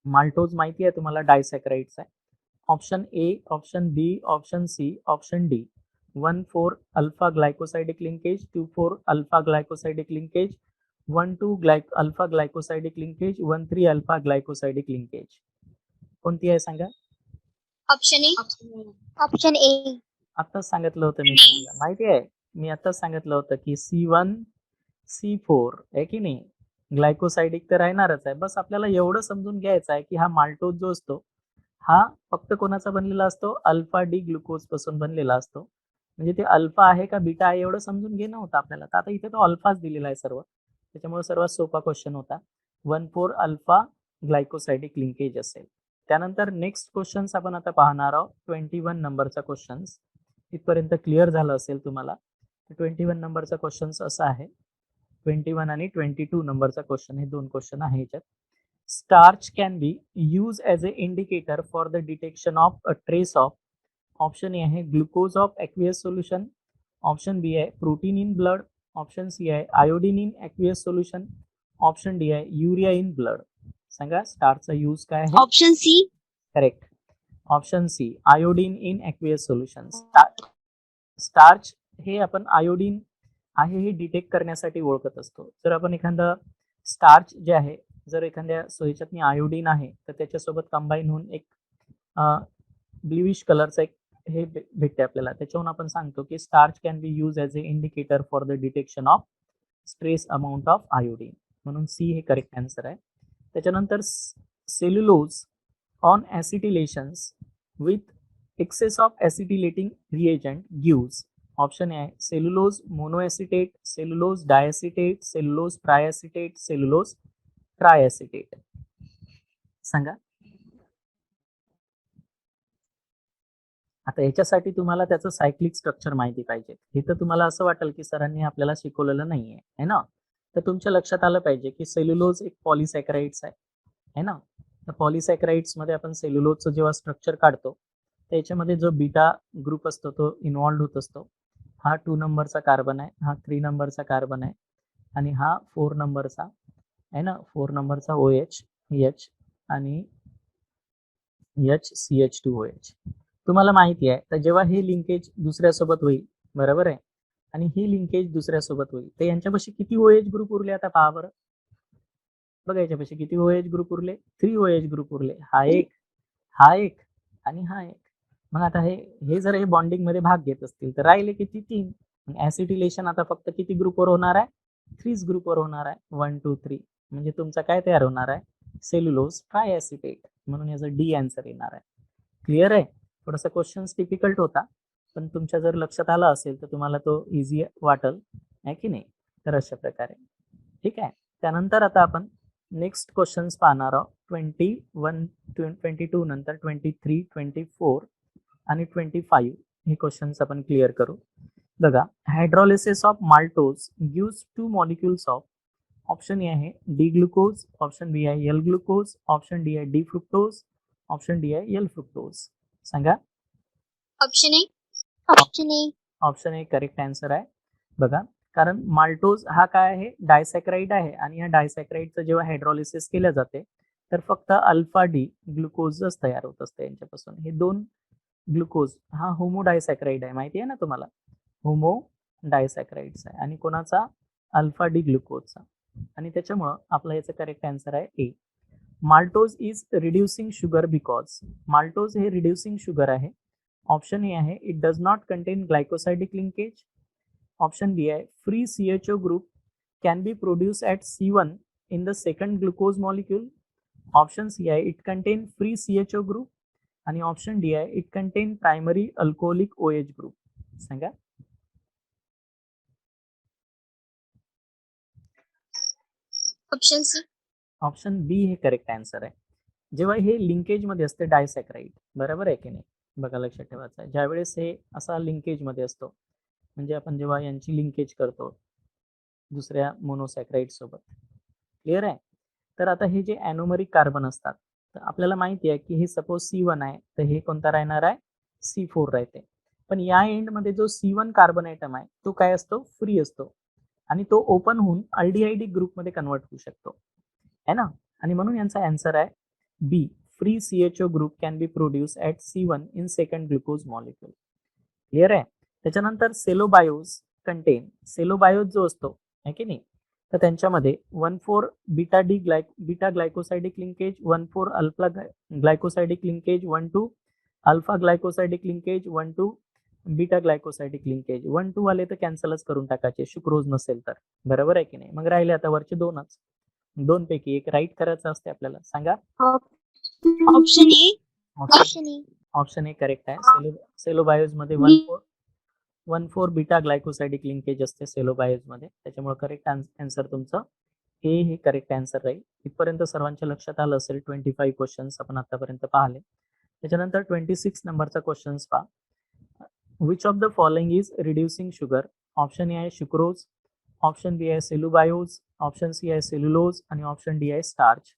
माल्टोज माहिती आहे तुम्हाला डायसॅकराइड्स आहे. Option A, option B, option C, option D. 1,4 alpha glycosidic linkage, 2,4 alpha glycosidic linkage, 1,2 alpha glycosidic linkage, 1,3 alpha glycosidic linkage. कोणती आहे सांगा. Option A. Option A. आताच सांगितलं होतं मी तुम्हाला, माहिती आहे मी आताच सांगितलं होतं की C1 C4 आहे की नाही, ग्लायकोसाइडिक तर राहणारच आहे. बस आपल्याला एवढं समजून घ्यायचं आहे की हा माल्टोज जो असतो हा फक्त कोणाचा बनलेला असतो? अल्फा डी ग्लुकोज पासून बनलेला असतो. म्हणजे ते अल्फा आहे का बीटा आहे एवढं समजून घेणं होतं आपल्याला. तर आता इथे तो अल्फाच दिलेला आहे सर्व, त्याच्यामुळे सर्वात सोपा क्वेश्चन होता. 1,4 अल्फा ग्लायकोसाइडिक लिंकेज असेल. त्यानंतर नेक्स्ट क्वेश्चन्स आपण आता पाहणार आहोत. 21 नंबरचा क्वेश्चन्स इथपर्यंत क्लिअर झालं असेल तुम्हाला. 21 नंबरचा क्वेश्चन्स असा आहे. 21 आणि 22 नंबरचा क्वेश्चन, हे दोन क्वेश्चन आहे याच्यात. Starch can be used as a indicator for the detection of a trace of, option A आहे glucose of aqueous solution, option B आहे protein in blood, option C आहे iodine in aqueous solution, option D आहे urea in blood. सांगा स्टार्चचा use काय आहे. Option C. Correct. Option C iodine in aqueous solution. Starch हे आपण iodine आहे हे डिटेक्ट करण्यासाठी ओळखत असतो. जर आपण एखादा स्टार्च जे आहे जर एखाद्या ह्याच्यात आयोडीन आहे तर त्याच्यासोबत कंबाईन होऊन एक ब्ल्यूइश कलरचा एक हे भेटते आपल्याला. त्याच्यावरून आपण सांगतो की starch can be use as a indicator for the detection of stress amount of iodine, म्हणून सी हे करेक्ट आन्सर आहे. त्याच्यानंतर cellulose on acetylations with excess of acetylating reagent gives. Option A आहे cellulose monoacetate, cellulose diacetate, cellulose triacetate, cellulose triacetate. सांगा. आता याच्यासाठी तुम्हाला त्याचं सायक्लिक स्ट्रक्चर माहिती पाहिजे. हे तर तुम्हाला असं वाटेल की सरांनी आपल्याला शिकवलेलं नाहीये, है ना? तर तुमच्या लक्षात आलं पाहिजे की सेल्युलोज एक पॉलिसॅकराइड्स आहे, है ना? तर पॉलिसॅकराइड्स मध्ये आपण सेल्युलोजचं जेव्हा स्ट्रक्चर काढतो त्याच्यामध्ये जो बीटा ग्रुप असतो तो इन्व्हॉल्व्ड होत असतो. हा 2 नंबरचा कार्बन आहे, हा 3 नंबरचा कार्बन आहे आणि हा 4 नंबरचा आहे ना, 4 नंबरचा OH, H आणि HCH2OH. तुम्हाला माहिती आहे, तर जेव्हा हे लिंकेज दुसऱ्यासोबत होईल, बरोबर आहे, आणि ही लिंकेज दुसऱ्यासोबत होईल, तर यांच्यापाशी किती OH ग्रुप उरले आता पहा बरं. बघा याच्यापाशी किती OH ग्रुप उरले, 3 OH ग्रुप उरले. हा एक आणि हा एक. मग आता हे जर हे बॉन्डिंग मध्ये भाग घेत असतील तर राहिले किती 3. मग ऍसिटिलेशन आता फक्त किती ग्रुपवर होणार आहे, 3 ग्रुपवर होणार आहे, 1 2 3. म्हणजे तुमचा काय तयार होणार आहे, सेल्युलोज ट्रायॲसिटेट. म्हणून याचं डी आन्सर येणार आहे. क्लिअर आहे. थोडासा क्वेश्चन डिफिकल्ट होता, पण तुमच्या जर लक्षात आला असेल तर तुम्हाला तो इझी वाटेल, आहे की नाही? तर अशा प्रकारे ठीक आहे. त्यानंतर आता आपण नेक्स्ट क्वेश्चन्स पाहणार आहोत. 21 22 नंतर 23 24 आणि 25 हे क्वेश्चन्स आपण क्लिअर करू. बघा, hydrolysis of maltose gives 2 molecules of. Option A आहे डी ग्लुकोज, ऑप्शन बी आहे एल ग्लुकोज, ऑप्शन डी आहे डी फ्रुक्टोज, ऑप्शन डी आहे एल फ्रुक्टोज. सांगा. Option A. Option A. Option A correct answer आहे. बघा, कारण माल्टोज हा काय आहे, डायसॅक्राइड आहे आणि या डायसॅक्राइडचं जेव्हा हायड्रॉलिसिस केलं जाते तर फक्त अल्फा डी ग्लुकोजच तयार होत असते यांच्यापासून. हे 2 ग्लुकोज हा होमो डायसॅक्राइड आहे, माहिती आहे ना तुम्हाला, होमो डायसॅक्राइड्स आहे आणि कोणाचा, अल्फा डी ग्लुकोजचा. आणि त्याच्यामुळं आपला याचं करेक्ट आन्सर आहे A. Maltose is reducing sugar because. Maltose हे रिड्युसिंग शुगर आहे. ऑप्शन ए आहे it does not contain glycosidic linkage. Option B आहे free CHO group can be produce at C1 in the second glucose molecule. Option C आहे it contain free CHO group आणि option D आहे it contain primary alcoholic OH group. सांगा. Option C. Option B हे correct answer आहे. जेव्हा हे linkage मध्ये असते डायसॅक्राइड, बरोबर आहे की नाही? बघा लक्षात ठेवायचं आहे, ज्यावेळेस हे असा लिंकेज मध्ये असतो, म्हणजे आपण जेव्हा यांची लिंकेज करतो दुसऱ्या मोनोसॅक्राइड सोबत, क्लिअर आहे? तर आता हे जे ॲनोमरिक कार्बन असतात, तर आपल्याला माहिती आहे की हे सपोज C1 आहे, तर हे कोणता राहणार आहे, C4 राहते. पण या एंडमध्ये जो C1 कार्बन ॲटम आहे तो काय असतो, फ्री असतो आणि तो ओपन होऊन अल्डिहाइडिक ग्रुपमध्ये कन्वर्ट होऊ शकतो, है ना? आणि म्हणून यांचा आन्सर आहे B. Free CHO group can be produce at C1 in second glucose molecule. Clear आहे? त्याच्यानंतर सेलोबायोज कंटेन, सेलोबायोज जो असतो आहे की नाही, तर त्यांच्यामध्ये 1,4 beta glycosidic linkage, 1,4 alpha glycosidic linkage, 1,2 alpha glycosidic linkage, 1,2 beta glycosidic linkage. 1,2 वाले तर कॅन्सलच करून टाकायचे शुक्रोज नसेल तर, बरोबर आहे की नाही? मग राहिले आता वरचे 2च, 2 पैकी एक राईट करायचं असते आपल्याला. सांगा. Option A. Option A. Option A correct आहे. सेलोबायोज मध्ये 1,4 बीटा ग्लायकोसाइडिक लिंकेज असते सेलोबायोज मध्ये, त्याच्यामुळे करेक्ट आन्सर तुमचं ए हे करेक्ट आन्सर राहील. इथपर्यंत सर्वांच्या लक्षात आलं असेल. 25 क्वेश्चन्स आपण आतापर्यंत पाहिले. त्याच्यानंतर 26 नंबरचा क्वेश्चन्स पहा. Which of the following is reducing sugar. Option A आहे शुक्रोज, ऑप्शन बी आहे सेल्युबायोज, ऑप्शन सी आहे सेल्युलोज आणि ऑप्शन डी आहे स्टार्च.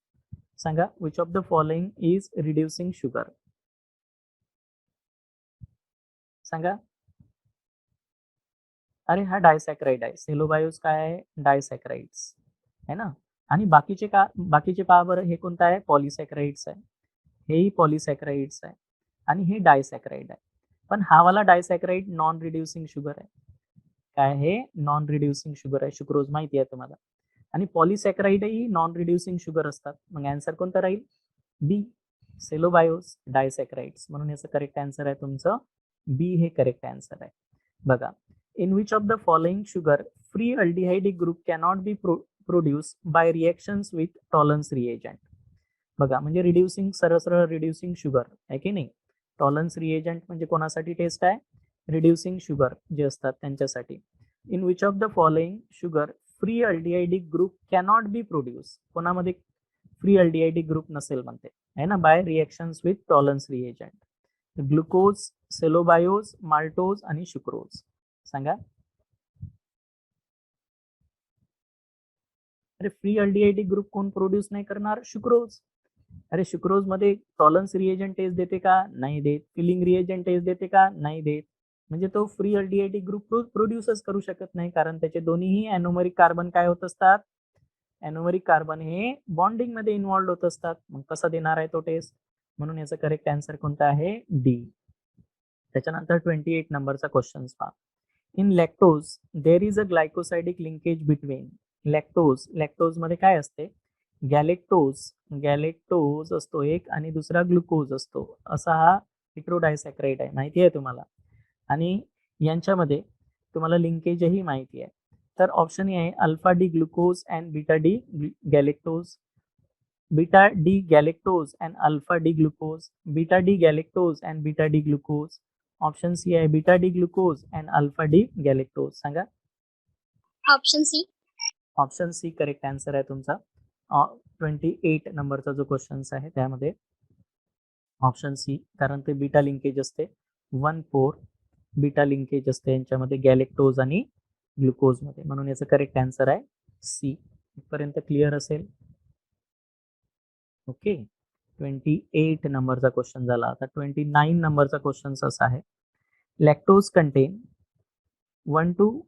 सांगा which of the following is reducing sugar. सांगा. अरे हा डायसॅक्राइड आहे. सेलोबायोज काय आहे, डायसॅक्राइड्स है ना. आणि बाकीचे पहा बरं, हे कोणतं आहे, पॉलिसॅक्राइड्स आहे. हेही पॉलिसॅक्राइड्स आहे आणि हे डायसॅक्राइड आहे. पण हा वाला डायसॅक्राइड नॉन रिड्युसिंग शुगर आहे. काय हे नॉन रिड्युसिंग शुगर आहे, शुक्रोज माहिती आहे तुम्हाला. आणि पॉलिसॅक्राइडही नॉन रिड्युसिंग शुगर असतात. मग आन्सर कोणता राहील, बी. सेलोबायोज डायसॅक्राइड्स. म्हणून याचं करेक्ट आन्सर आहे तुमचं बी हे करेक्ट आन्सर आहे. बघा, in which of the following sugar free aldehydic group cannot be produce by reactions with Tollens reagent. बघा, म्हणजे रिड्युसिंग, सरळ सरळ रिड्युसिंग शुगर आहे की नाही. टॉलन्स रिएजंट म्हणजे कोणासाठी टेस्ट आहे? रिड्युसिंग शुगर जे असतात त्यांच्यासाठी. In which of the following sugar free aldehydic group cannot be produce, कोणामध्ये फ्री अल्डिहाइडिक ग्रुप नसेल म्हणते आहे ना, by reactions with Tollens reagent. Glucose, cellobiose, maltose आणि शुक्रोज. सांगा. अरे फ्री अल्डिहाइडिक ग्रुप कोण प्रोड्यूस नाही करणार? शुक्रोज. अरे शुक्रोज मध्ये टॉलन्स रिएजंट टेस्ट देते का? नाही देत. फिलिंग रिएजंट टेस्ट देते का? नाही देत. म्हणजे तो फ्री अल्डिहाइडिक ग्रुप प्रोड्यूसच करू शकत नाही, कारण त्याचे दोन्हीही ॲनोमरिक कार्बन काय होत असतात? ॲनोमरिक कार्बन हे बॉन्डिंग मध्ये इन्व्हॉल्ड होत असतात. मग कसा देणार आहे तो टेस्ट? म्हणून याचा करेक्ट आन्सर कोणता आहे? डी. त्याच्यानंतर 28 नंबरचा क्वेश्चन पहा. In lactose there is a glycosidic linkage between. Lactose मध्ये काय असते? गॅलेक्टोज असतो एक आणि दुसरा ग्लुकोज असतो. असा हा हेटेरोडायसॅक्राइड आहे, माहिती आहे तुम्हाला. आणि यांच्यामध्ये तुम्हाला लिंकेजही माहिती आहे. तर ऑप्शन ए आहे alpha D glucose and beta D galactose, beta D galactose and alpha D glucose, beta D galactose and beta D glucose. Option C आहे beta D glucose and alpha D galactose. सांगा. Option C. Option C correct answer आहे तुमचा. 28 नंबरचा जो question आहे त्यामध्ये option C, कारण ते बीटा लिंकेज असते. 1,4 बीटा लिंकेज असते यांच्यामध्ये गॅलेक्टोज आणि ग्लुकोज मध्ये, म्हणून याचं करेक्ट आन्सर आहे सी. इथपर्यंत क्लिअर असेल? ओके. 28 नंबरचा क्वेश्चन झाला. आता 29 नंबरचा क्वेश्चन असा आहे. Lactose contain 1,2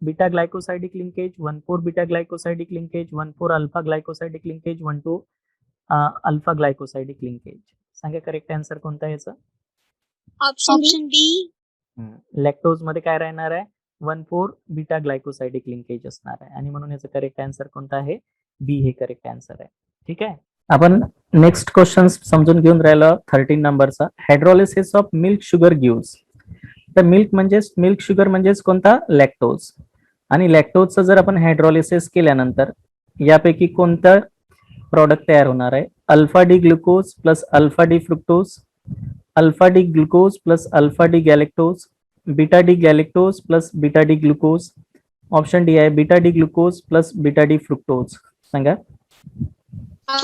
beta glycosidic linkage, 1,4 beta glycosidic linkage, 1,4 alpha glycosidic linkage, 1,2 alpha glycosidic linkage. सांगा करेक्ट आन्सर कोणता आहे याचा? ऑप्शन बी. लॅक्टोज मध्ये काय राहणार आहे? 1,4 बीटा ग्लायकोसाइडिक लिंकेज असणार आहे, आणि म्हणून याचा करेक्ट आन्सर कोणता आहे? बी हे करेक्ट आन्सर आहे. ठीक आहे. आपण नेक्स्ट क्वेश्चन समजून घेऊन राहिलो 13 नंबरचा. Hydrolysis of milk sugar gives. तर मिल्क शुगर म्हणजेच कोणता? लॅक्टोज. आणि लॅक्टोजचं जर आपण हायड्रोलिसिस केल्यानंतर यापैकी कोणतं प्रॉडक्ट तयार होणार आहे? Alpha D glucose plus alpha D fructose, alpha D glucose plus alpha D galactose, beta D galactose plus beta D glucose. Option D आहे beta D glucose plus beta D fructose. सांगा.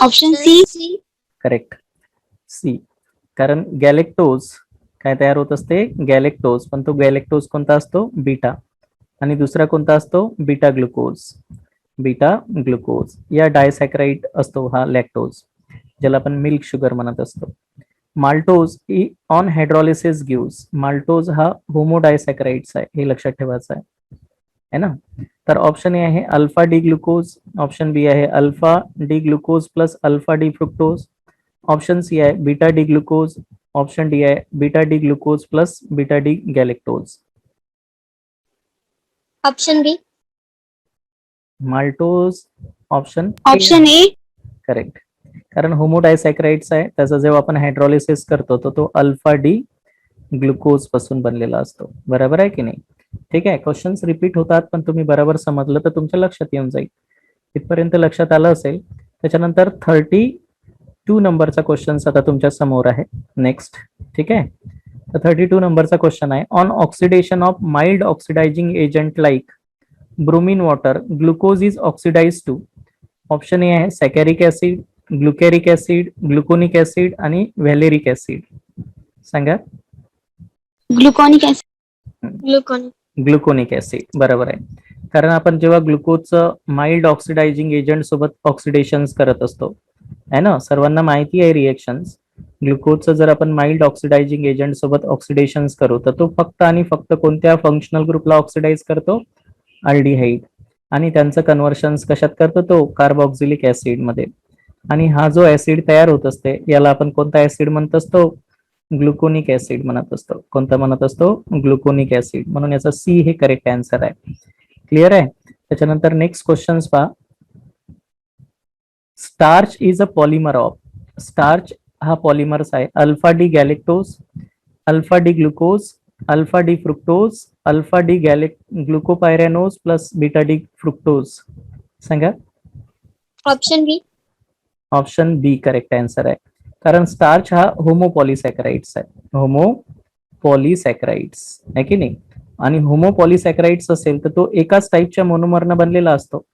Option C. Correct, C. कारण galactose काय तयार होत असते? गॅलेक्टोज, पण तो गॅलेक्टोज कोणता असतो? बीटा. आणि दुसरा कोणता असतो? Beta glucose. बीटा ग्लुकोज या डायसॅक्राइड असतो हा लॅक्टोज, ज्याला आपण मिल्क शुगर म्हणत असतो. Maltose on hydrolysis gives. Maltose हा होमोडायसॅक्राइड्स आहे, हे लक्षात ठेवायचं आहे ना. तर ऑप्शन ए आहे alpha D glucose, option B आहे alpha D glucose plus alpha D fructose, option C आहे beta D glucose, option D आहे beta D glucose plus beta D galactose. Option B. Maltose. Option A. Correct. कारण homodisaccharides आहे, त्याचा जेव्हा आपण hydrolysis करतो तर तो अल्फा डी ग्लुकोज पासून बनलेला असतो. बरोबर आहे की नाही? ठीक आहे. क्वेश्चन्स रिपीट होतात, पण तुम्ही बरोबर समजलं तर तुमच्या लक्षात येऊन जाईल. इथपर्यंत लक्षात आलं असेल. त्याच्यानंतर 32 नंबरचा क्वेश्चन आता तुमच्या समोर आहे नेक्स्ट. ठीक आहे. तर 32 नंबरचा क्वेश्चन आहे. On oxidation of mild oxidizing agent like bromine water glucose is oxidize to. Option A आहे saccharic acid, glucaric acid, gluconic acid आणि व्हॅलेरिक ऍसिड. सांगा. Gluconic acid. Gluconic acid. बरोबर आहे. कारण आपण जेव्हा ग्लुकोजचं माइल्ड ऑक्सिडायझिंग एजंट सोबत ऑक्सिडेशन करत असतो आहे ना, सर्वांना माहिती आहे रिएक्शन्स. ग्लुकोजचं जर आपण माइल्ड ऑक्सिडायझिंग एजंट सोबत ऑक्सिडेशन करू तर तो फक्त आणि फक्त कोणत्या फंक्शनल ग्रुपला ऑक्सिडाइज करतो? अल्डिहाइड. आणि त्यांचं कन्व्हर्शन कशात करतो? तो कार्बोक्सिलिक ऍसिड मध्ये. आणि हा जो ऍसिड तयार होत असते याला आपण कोणता ऍसिड म्हणत असतो? ग्लुकोनिक ऍसिड म्हणत असतो. कोणता म्हणत असतो? ग्लुकोनिक ऍसिड. म्हणून याचा सी हे करेक्ट आन्सर आहे. क्लिअर आहे. त्याच्यानंतर नेक्स्ट क्वेश्चन पहा. Starch is a polymer of. Starch हा पॉलिमर्स आहे. Alpha D galactose, alpha D glucose, alpha D fructose, alpha D glucopyranose plus beta D fructose? सांगा. Option B. Option B correct answer आहे. कारण starch हा होमोपॉलिसॅकराइड्स आहे. होमोपॉलिसॅकराइड्स आहे की नाही. आणि होमोपॉलिसॅकराइड्स असेल तर तो एकाच टाईपच्या मोनोमरनं बनलेला असतो.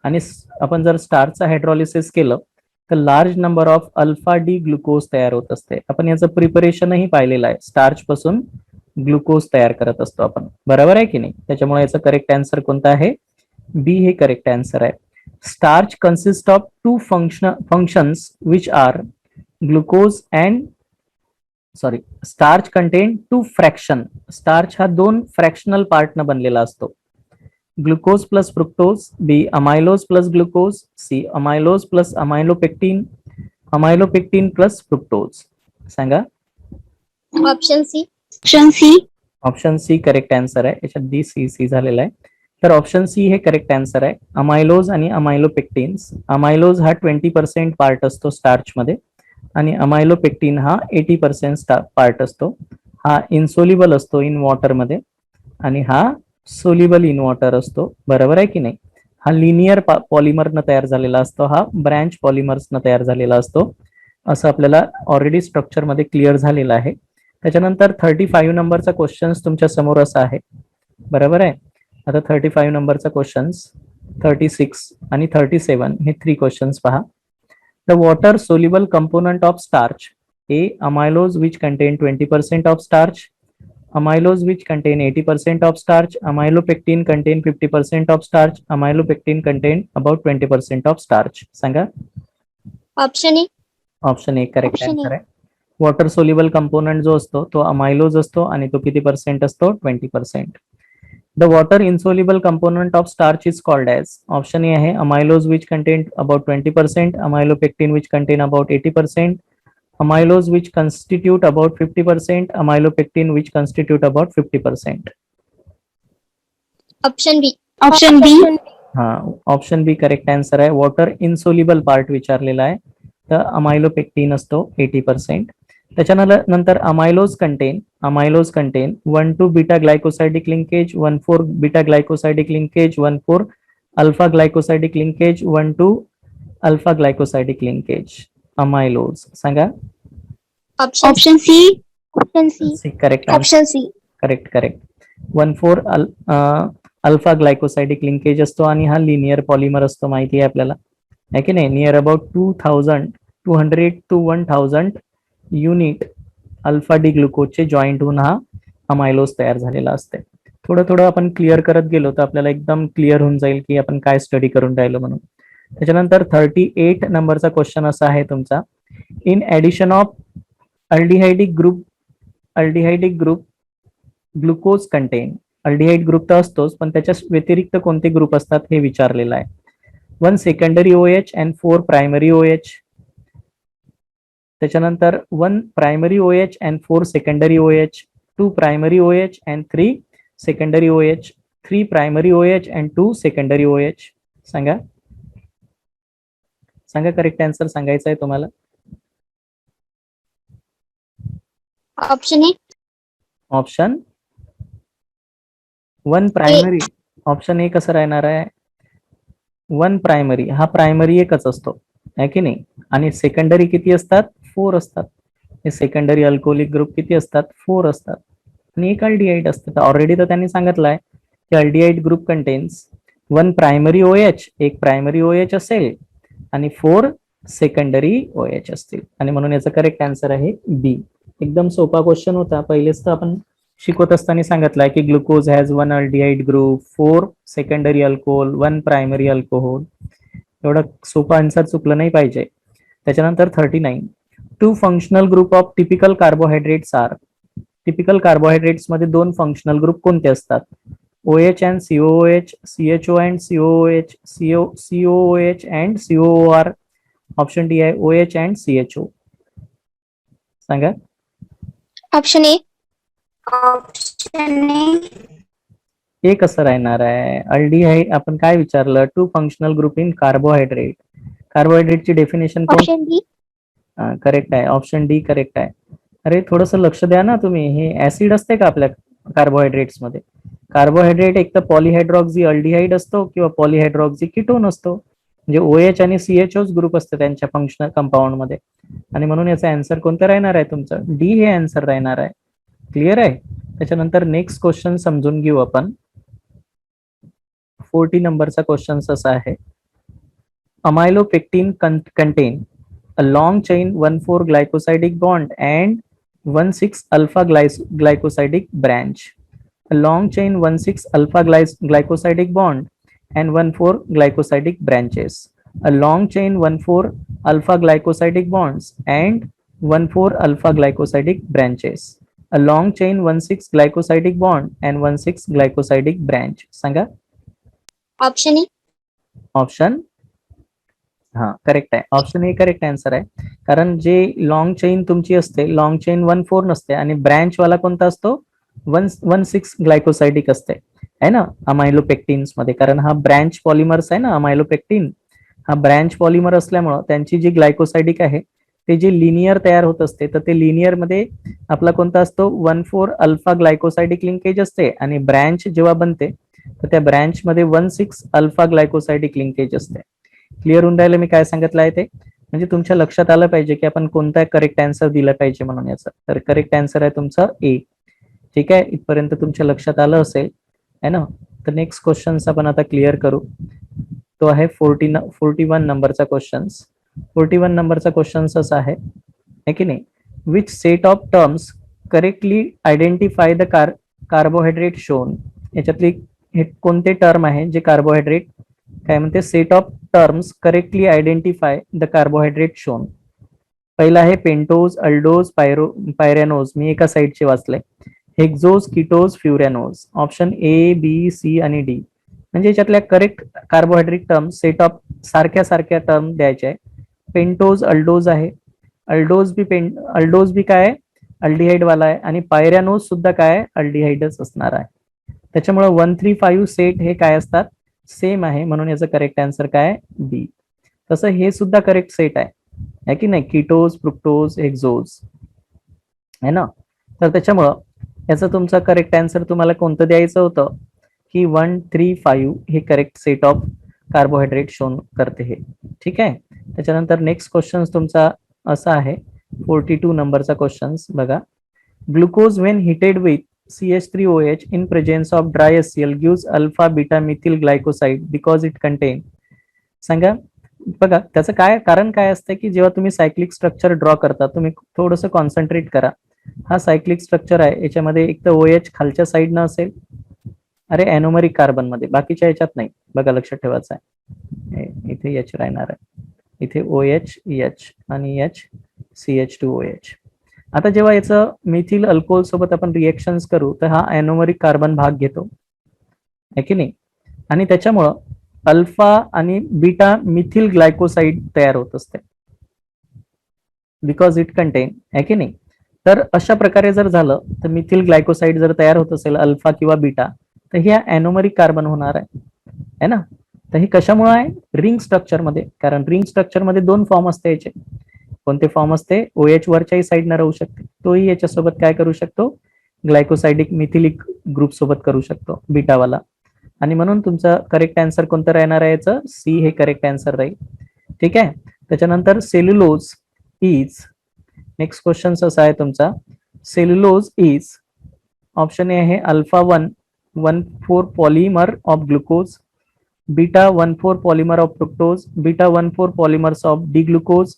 आणि आपण जर स्टार्चचं हायड्रॉलिसिस केलं तर large number of alpha D glucose तयार होत असते. आपण याचं प्रिपरेशनही पाहिलेलं आहे. स्टार्च पासून ग्लुकोज तयार करत असतो आपण, बरोबर आहे की नाही. त्याच्यामुळे याचं करेक्ट आन्सर कोणता आहे? बी हे करेक्ट आन्सर आहे. Starch consist of two functions which are glucose and starch contain two fraction. Starch हा दोन फ्रॅक्शनल पार्टनं बनलेला असतो. Glucose plus fructose, B amylose plus glucose, C amylose plus amylopectin, amylopectin plus fructose? सांगा. Option C. Option C. Option C correct answer आहे. याच्यात D C C झालेला आहे. तर ऑप्शन सी हे करेक्ट आन्सर आहे. अमायलोज आणि अमायलोपेक्टिन्स. अमायलोज हा 20% पार्ट असतो स्टार्च मध्ये आणि अमायलोपेक्टिन हा 80% पार्ट असतो. हा इनसोल्युबल असतो इन वॉटर मध्ये आणि हा सोल्युबल इन वॉटर असतो, बरोबर आहे की नाही. हा लिनियर पॉलिमरनं तयार झालेला असतो, हा ब्रँच पॉलिमर्सनं तयार झालेला असतो, असं आपल्याला ऑलरेडी स्ट्रक्चर मध्ये क्लिअर झालेलं आहे. त्याच्यानंतर 35 नंबरचा क्वेश्चन तुमच्या समोर असा आहे, बरोबर आहे. आता 35 नंबरचा क्वेश्चन 36 आणि 37 हे 3 क्वेश्चन्स पहा. The water soluble component of starch, A amylose which contain 20% of starch, amylose which contain 80% of starch, amylopectin contain 50% of starch, amylopectin contain about 20% of starch. सांगा. Option A. Option A correct Option A. Answer आहे. Water soluble component जो असतो तो amylose असतो आणि तो किती percent असतो? 20%. The water insoluble component of starch is called as. Option A आहे amylose which contain about 20%, amylopectin which contain about 80%, amylose which constitute about 50%, amylopectin which constitute about 50%. Option B. Option B. हा, option B correct answer आहे. Water insoluble part विचारलेला आहे, तर amylopectin असतो 80%. त्याच्यानंतर amylose contain 1 to beta glycosidic linkage, 1,4 beta glycosidic linkage, 1,4 alpha glycosidic linkage, 1 to alpha glycosidic linkage. Amylose सांगा. Option C. Option C. Correct option C. Correct 1,4 alpha glycosidic linkage असतो आणि हा linear polymer असतो, माहिती आहे आपल्याला, आहे की नाही. Near about 200 to 1000 unit alpha D ग्लुकोजचे जॉईंट होऊन हा अमायलोज तयार झालेला असते. थोडं आपण क्लिअर करत गेलो तर आपल्याला एकदम क्लिअर होऊन जाईल की आपण काय स्टडी करून राहिलो म्हणून. त्याच्यानंतर 38 नंबरचा क्वेश्चन असा आहे तुमचा. In addition of aldehydic group glucose content. Aldehyde group तर असतोच, पण त्याच्या व्यतिरिक्त कोणते ग्रुप असतात हे विचारलेलं आहे. 1 secondary OH and 4 primary OH. त्याच्यानंतर 1 primary OH and 4 secondary OH, 2 primary OH and 3 secondary OH, 3 primary OH and 2 secondary OH. सांगा. करेक्ट आन्सर सांगायचा आहे तुम्हाला. Option A. Option 1 primary. Option A कसं राहणार आहे? 1 प्रायमरी हा प्रायमरी एकच असतो, आहे की नाही. आणि सेकंडरी किती असतात? 4 असतात. हे सेकंडरी अल्कोहोलिक ग्रुप किती असतात? 4 असतात. आणि एक अल्डिहाइड असतं. ऑलरेडी तर त्यांनी सांगितलंय की aldehyde group contains 1 primary OH, एक प्रायमरी OH असेल आणि 4 सेकंडरी OH असतील, आणि म्हणून याचा करेक्ट आन्सर आहे बी. एकदम सोपा क्वेश्चन होता. पहिलेच तर आपण शिकवत असताना सांगितलंय की glucose has 1 aldehyde group, 4 secondary alcohol, 1 primary alcohol. एवढा सोपा आन्सर चुकलं नाही पाहिजे. त्याच्यानंतर 39 2 functional group of typical carbohydrates are. Typical carbohydrates मध्ये 2 फंक्शनल ग्रुप कोणते असतात? OH and COOH, CHO and COOH, COOH and COOR. Option D आहे OH अँड CHO. सांगा. Option A. Option A. कसं राहणार आहे? अल्डिहाइड आपण काय विचारलं? 2 functional group in carbohydrate. कार्बोहायड्रेटची definition option D. Correct आहे. ऑप्शन डी करेक्ट आहे. अरे थोडस लक्ष द्या ना तुम्ही. हे ऍसिड असते का आपल्या कार्बोहायड्रेट्स मध्ये. कार्बोहायड्रेट एक तर पॉलिहायड्रॉक्सी अल्डिहाइड असतो किंवा पॉलिहायड्रॉक्सी कीटोन असतो, म्हणजे OH आणि CHOच ग्रुप असते त्यांच्या फंक्शनल कंपाऊंड मध्ये. आणि म्हणून याचा आन्सर कोणतं राहणार आहे तुमचं? डी हे आन्सर राहणार आहे. क्लिअर आहे? त्याच्यानंतर नेक्स्ट क्वेश्चन समजून घेऊ आपण. 40 नंबरचा क्वेश्चन असा आहे. Amylopectin contain a long chain 1,4 glycosidic bond and 1,6 alpha glycosidic branch. A long chain 1,6 alpha glycosidic bond and 1,4 glycosidic branches. A long chain 1,4 alpha glycosidic bonds and 1,4 alpha glycosidic branches. A long chain 1,6 glycosidic bond and 1,6 glycosidic branch. सांगा. Option A. Option हा correct आहे. Option A correct answer आहे. कारण जे long chain तुमची असते, long chain 1,4 नसते आणि ब्रँच वाला कोणता असतो? 1,6 ग्लायकोसायडिक असते आहे ना अमायलोपेक्टिन्स मध्ये. कारण हा ब्रँच पॉलिमर्स आहे ना अमायलोपेक्टिन. हा ब्रँच पॉलिमर असल्यामुळं त्यांची जी ग्लायकोसायडिक आहे ते जे लिनियर तयार होत असते, तर ते लिनियर मध्ये आपला कोणता असतो? 1,4 अल्फा ग्लायकोसायडिक लिंकेज असते आणि ब्रँच जेव्हा बनते तर त्या ब्रँच मध्ये 1,6 अल्फा ग्लायकोसायडिक लिंकेज असते. क्लिअर होऊन राहिलं मी काय सांगितलं आहे ते? म्हणजे तुमच्या लक्षात आलं पाहिजे की आपण कोणता करेक्ट आन्सर दिला पाहिजे म्हणून याचं. तर करेक्ट आन्सर आहे तुमचा ए. ठीक आहे, इथपर्यंत तुमच्या लक्षात आलं असेल है ना. तर नेक्स्ट क्वेश्चन आपण आता क्लिअर करू. तो आहे 41 नंबरचा क्वेश्चन. 41 नंबरचा क्वेश्चन असा आहे की नाही, which set of terms correctly identify the carbohydrate shown. याच्यातली हे कोणते टर्म आहे जे कार्बोहायड्रेट काय म्हणते? Set of terms correctly identify the carbohydrate shown. पहिला आहे पेंटोज, अल्डोज, पायरॅनोज. मी एका साईडचे वाचले. Hexose, ketose, furanose. Option A, B, C आणि डी. म्हणजे याच्यातल्या correct carbohydrate term set of सारख्या टर्म द्यायचे आहे. पेंटोज अल्डोज आहे. अल्डोज बी काय आहे? अल्डिहाइड वाला आहे. आणि पायरॅनोज सुद्धा काय आहे? अल्डिहाइडच असणार आहे. त्याच्यामुळे 1, 3, 5 सेट हे काय असतात? सेम आहे. म्हणून याचं करेक्ट आन्सर काय? बी. तसं हे सुद्धा करेक्ट सेट आहे की नाही? कीटोज, फ्रुक्टोज, हेक्झोज है ना. तर त्याच्यामुळं याचं तुमचं करेक्ट आन्सर तुम्हाला कोणतं द्यायचं होतं की 1, 3, 5 हे correct set of carbohydrate shown करते हे. ठीक आहे. त्याच्यानंतर नेक्स्ट क्वेश्चन तुमचा असा आहे 42 नंबरचा क्वेश्चन बघा. Glucose when heated with CH3OH in presence of dry HCl gives alpha beta methyl glycoside because it contain. सांगा बघा त्याचं काय कारण काय असतं की जेव्हा तुम्ही सायक्लिक स्ट्रक्चर ड्रॉ करता, तुम्ही थोडंसं कॉन्सन्ट्रेट करा. हा सायक्लिक स्ट्रक्चर आहे, याच्यामध्ये एक तर OH खालच्या साईडनं असेल, अरे एनोमरिक कार्बन मध्ये, बाकीच्या याच्यात नाही. बघा लक्षात ठेवायचं आहे. इथे H राहणार आहे, इथे OH, H आणि H CH2OH. आता जेव्हा याचं मिथिल अल्कोहोल सोबत आपण रिएक्शन्स करू तर हा एनोमरिक कार्बन भाग घेतो आहे की नाही. आणि त्याच्यामुळं अल्फा आणि बीटा मिथिल ग्लायकोसाइड तयार होत असते बिकॉज इट कंटेन आहे की नाही. तर अशा प्रकारे जर झालं तर मिथिल ग्लायकोसाइड जर तयार होत असेल अल्फा किंवा बीटा तर हे एनोमरिक कार्बन होणार आहे ना. तर हे कशामुळे आहे? रिंग स्ट्रक्चर मध्ये. कारण रिंग स्ट्रक्चर मध्ये 2 फॉर्म असते याचे. कोणते फॉर्म असते? OH वरच्याही साईडनं राहू शकते, तोही याच्यासोबत काय करू शकतो? ग्लायकोसायडिक मिथिलिक ग्रुप सोबत करू शकतो बीटावाला. आणि म्हणून तुमचं करेक्ट आन्सर कोणतं राहणार आहे? याचं सी हे करेक्ट आन्सर राहील. ठीक आहे. त्याच्यानंतर सेल्युलोज इज, नेक्स्ट क्वेश्चन असा आहे तुमचा, सेल्युलोज इज ऑप्शन ए आहे alpha 1,4 polymer of glucose, beta 1,4 polymer of fructose, beta 1,4 polymers of D glucose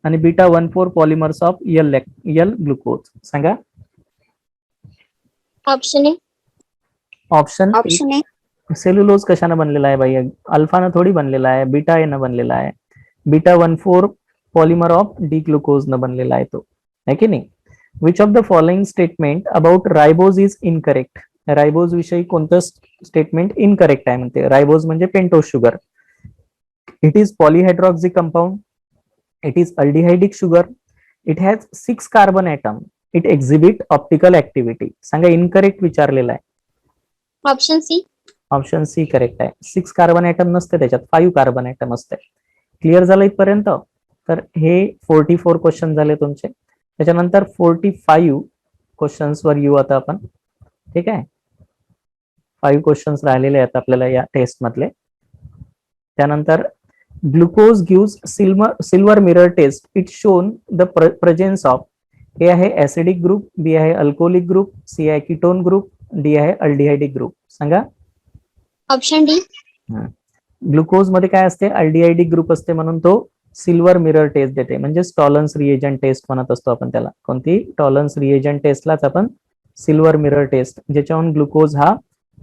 आणि beta 1,4 polymers of L glucose. सांगा. Option A. Option A. Cellulose कशाने बनलेला आहे बाई? अल्फानं थोडी बनलेला आहे, बीटा ए न बनलेला आहे. Beta 1,4 polymer of D glucose न बनलेला आहे तो, है की नाही. Which of the following statement about ribose is incorrect. Ribose विषयी कोणतं स्टेटमेंट इनकरेक्ट आहे म्हणते? रायबोज म्हणजे pentose sugar. It is polyhydroxy compound, it is aldehydic sugar, it has 6 carbon atom, it exhibit optical activity. सांगा incorrect विचारलेला आहे. Option C. Option C correct आहे. 6 carbon item नसते त्याच्यात, 5 कार्बन ॲटम असते. क्लिअर झालं इथपर्यंत? तर हे 44 क्वेश्चन झाले तुमचे. त्याच्यानंतर 45 क्वेश्चन्स वर येऊ आता आपण. ठीक आहे. 5 क्वेश्चन्स राहिलेले आहेत आपल्याला या टेस्ट मधले. त्यानंतर glucose gives silver mirror test it shown the presence of. A आहे ऍसिडिक ग्रुप, बी आहे अल्कोहोलिक ग्रुप, सी आहे कीटोन ग्रुप, डी आहे अल्डिहाइडिक ग्रुप. सांगा. Option D. ग्लुकोज मध्ये काय असते, अल्डिहाइडिक ग्रुप असते म्हणून तो सिल्वर मिरर टेस्ट देते, म्हणजे टॉलन्स रिएजंट टेस्ट म्हणत असतो आपण त्याला. कोणती? टॉलन्स रिएजंट टेस्टलाच आपण सिल्वर मिरर टेस्ट, ज्याच्याहून ग्लुकोज हा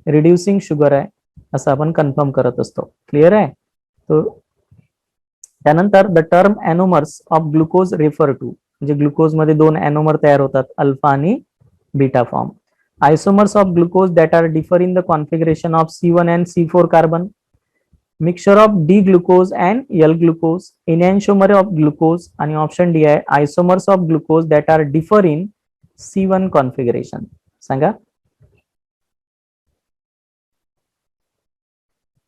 रिड्युसिंग शुगर आहे असं आपण कन्फर्म करत असतो. क्लिअर आहे. तो त्यानंतर the term anomers of glucose refer to, म्हणजे ग्लुकोज मध्ये 2 एनोमर तयार होतात, अल्फा आणि beta form. Isomers of glucose that are differ in the configuration of C1 and C4 carbon. Mixture of D glucose and L glucose, enantiomer of glucose, आणि option D आहे isomers of glucose that are differ in C1 configuration. सांगा.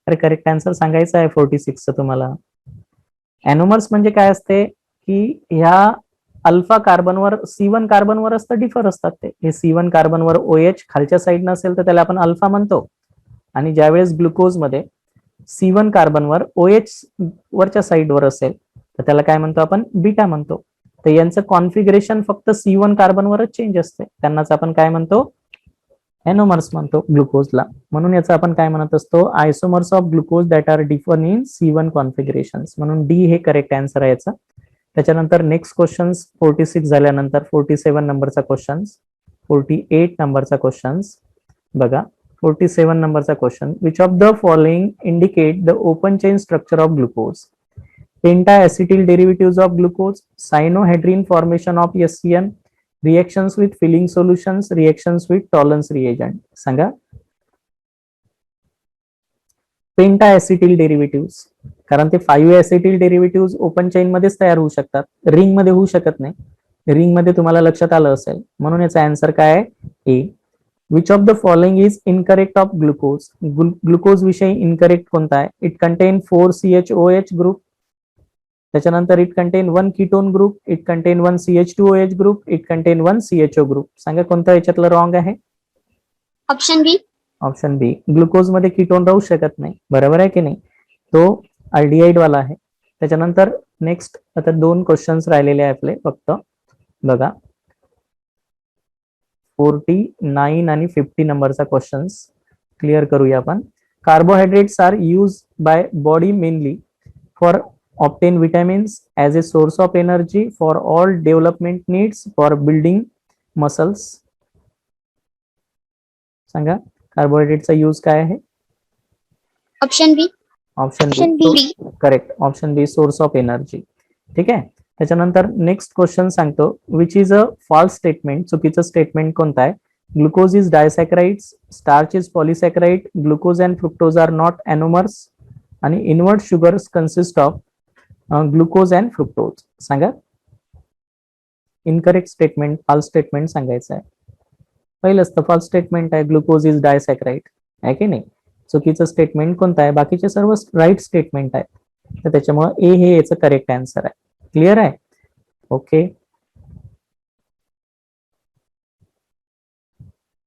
अरे correct answer सांगायचा आहे 46 तुम्हाला. Anomers म्हणजे काय असते की ह्या अल्फा कार्बनवर C1 कार्बनवर असतं डिफर असतात ते. हे C1 कार्बनवर OH खालच्या साईड नसेल तर त्याला आपण अल्फा म्हणतो, आणि ज्यावेळेस ग्लुकोज मध्ये C1 कार्बनवर OH वरच्या साईडवर असेल तर त्याला काय म्हणतो आपण, बीटा म्हणतो. तर यांचं कॉन्फिगरेशन फक्त C1 कार्बनवरच चेंज असते, त्यांनाच आपण काय म्हणतो, एनोमर्स म्हणतो ग्लुकोजला. म्हणून याचं आपण काय म्हणत असतो, isomers of glucose that are differ in C1 configuration. म्हणून डी हे करेक्ट आन्सर आहे याचा. त्याच्यानंतर नेक्स्ट क्वेश्चन 46 झाल्यानंतर 47 नंबरचा क्वेश्चन, 48 नंबरचा क्वेश्चन बघा. 47 नंबरचा question, which of the following indicate the open chain structure of glucose. Penta acetyl derivatives of glucose, cyanohydrin formation of SCN, reactions with Fehling solutions, reactions with Tollens reagent. सांगा. Penta acetyl derivatives, कारण ते 5 acetyl derivatives open chain मध्येच तयार होऊ शकतात, ring मध्ये होऊ शकत नाही. रिंग मध्ये तुम्हाला लक्षात आलं असेल, म्हणून याचा आन्सर काय आहे, A. Which of the following is incorrect of glucose. Glucose विषयी इनकरेक्ट कोणता आहे. इट कंटेन 4 CHOH ग्रुप, त्याच्यानंतर it contain 1 ketone group, it contain 1 CH2OH group, it contain 1 CHO group. सांगा कोणता याच्यातलं रॉंग आहे. Option B. Option B. Glucose मध्ये ketone राहू शकत नाही, बरोबर आहे की नाही, तो अल्डिहाइड वाला आहे. त्याच्यानंतर नेक्स्ट आता 2 क्वेश्चन्स राहिलेले आहे आपले फक्त बघा. 49 आणि 50 नंबरचा क्वेश्चन्स क्लिअर करूया आपण. Carbohydrates are use by body mainly for obtain vitamins as a source of energy for all development needs for building muscles. सांगा कार्बोहायड्रेटचा यूज काय आहे. Option B. Option B correct. Option B source of energy. ठीक आहे. त्याच्यानंतर next question सांगतो, which is a false statement. चुकीचं statement कोणतं आहे. Glucose is disaccharides, starch is polysaccharide, glucose and fructose are not anomers, आणि invert sugars consist of glucose and fructose. सांगा. Incorrect statement, false statement सांगायचं आहे. पहिलंच तर फॉल्स स्टेटमेंट आहे, ग्लुकोज इज डायसॅकराइड आहे की नाही. चुकीचं स्टेटमेंट कोणतं आहे, बाकीचे सर्व राईट स्टेटमेंट आहे. तर त्याच्यामुळे ए हे याचं करेक्ट आन्सर आहे. क्लिअर आहे. ओके.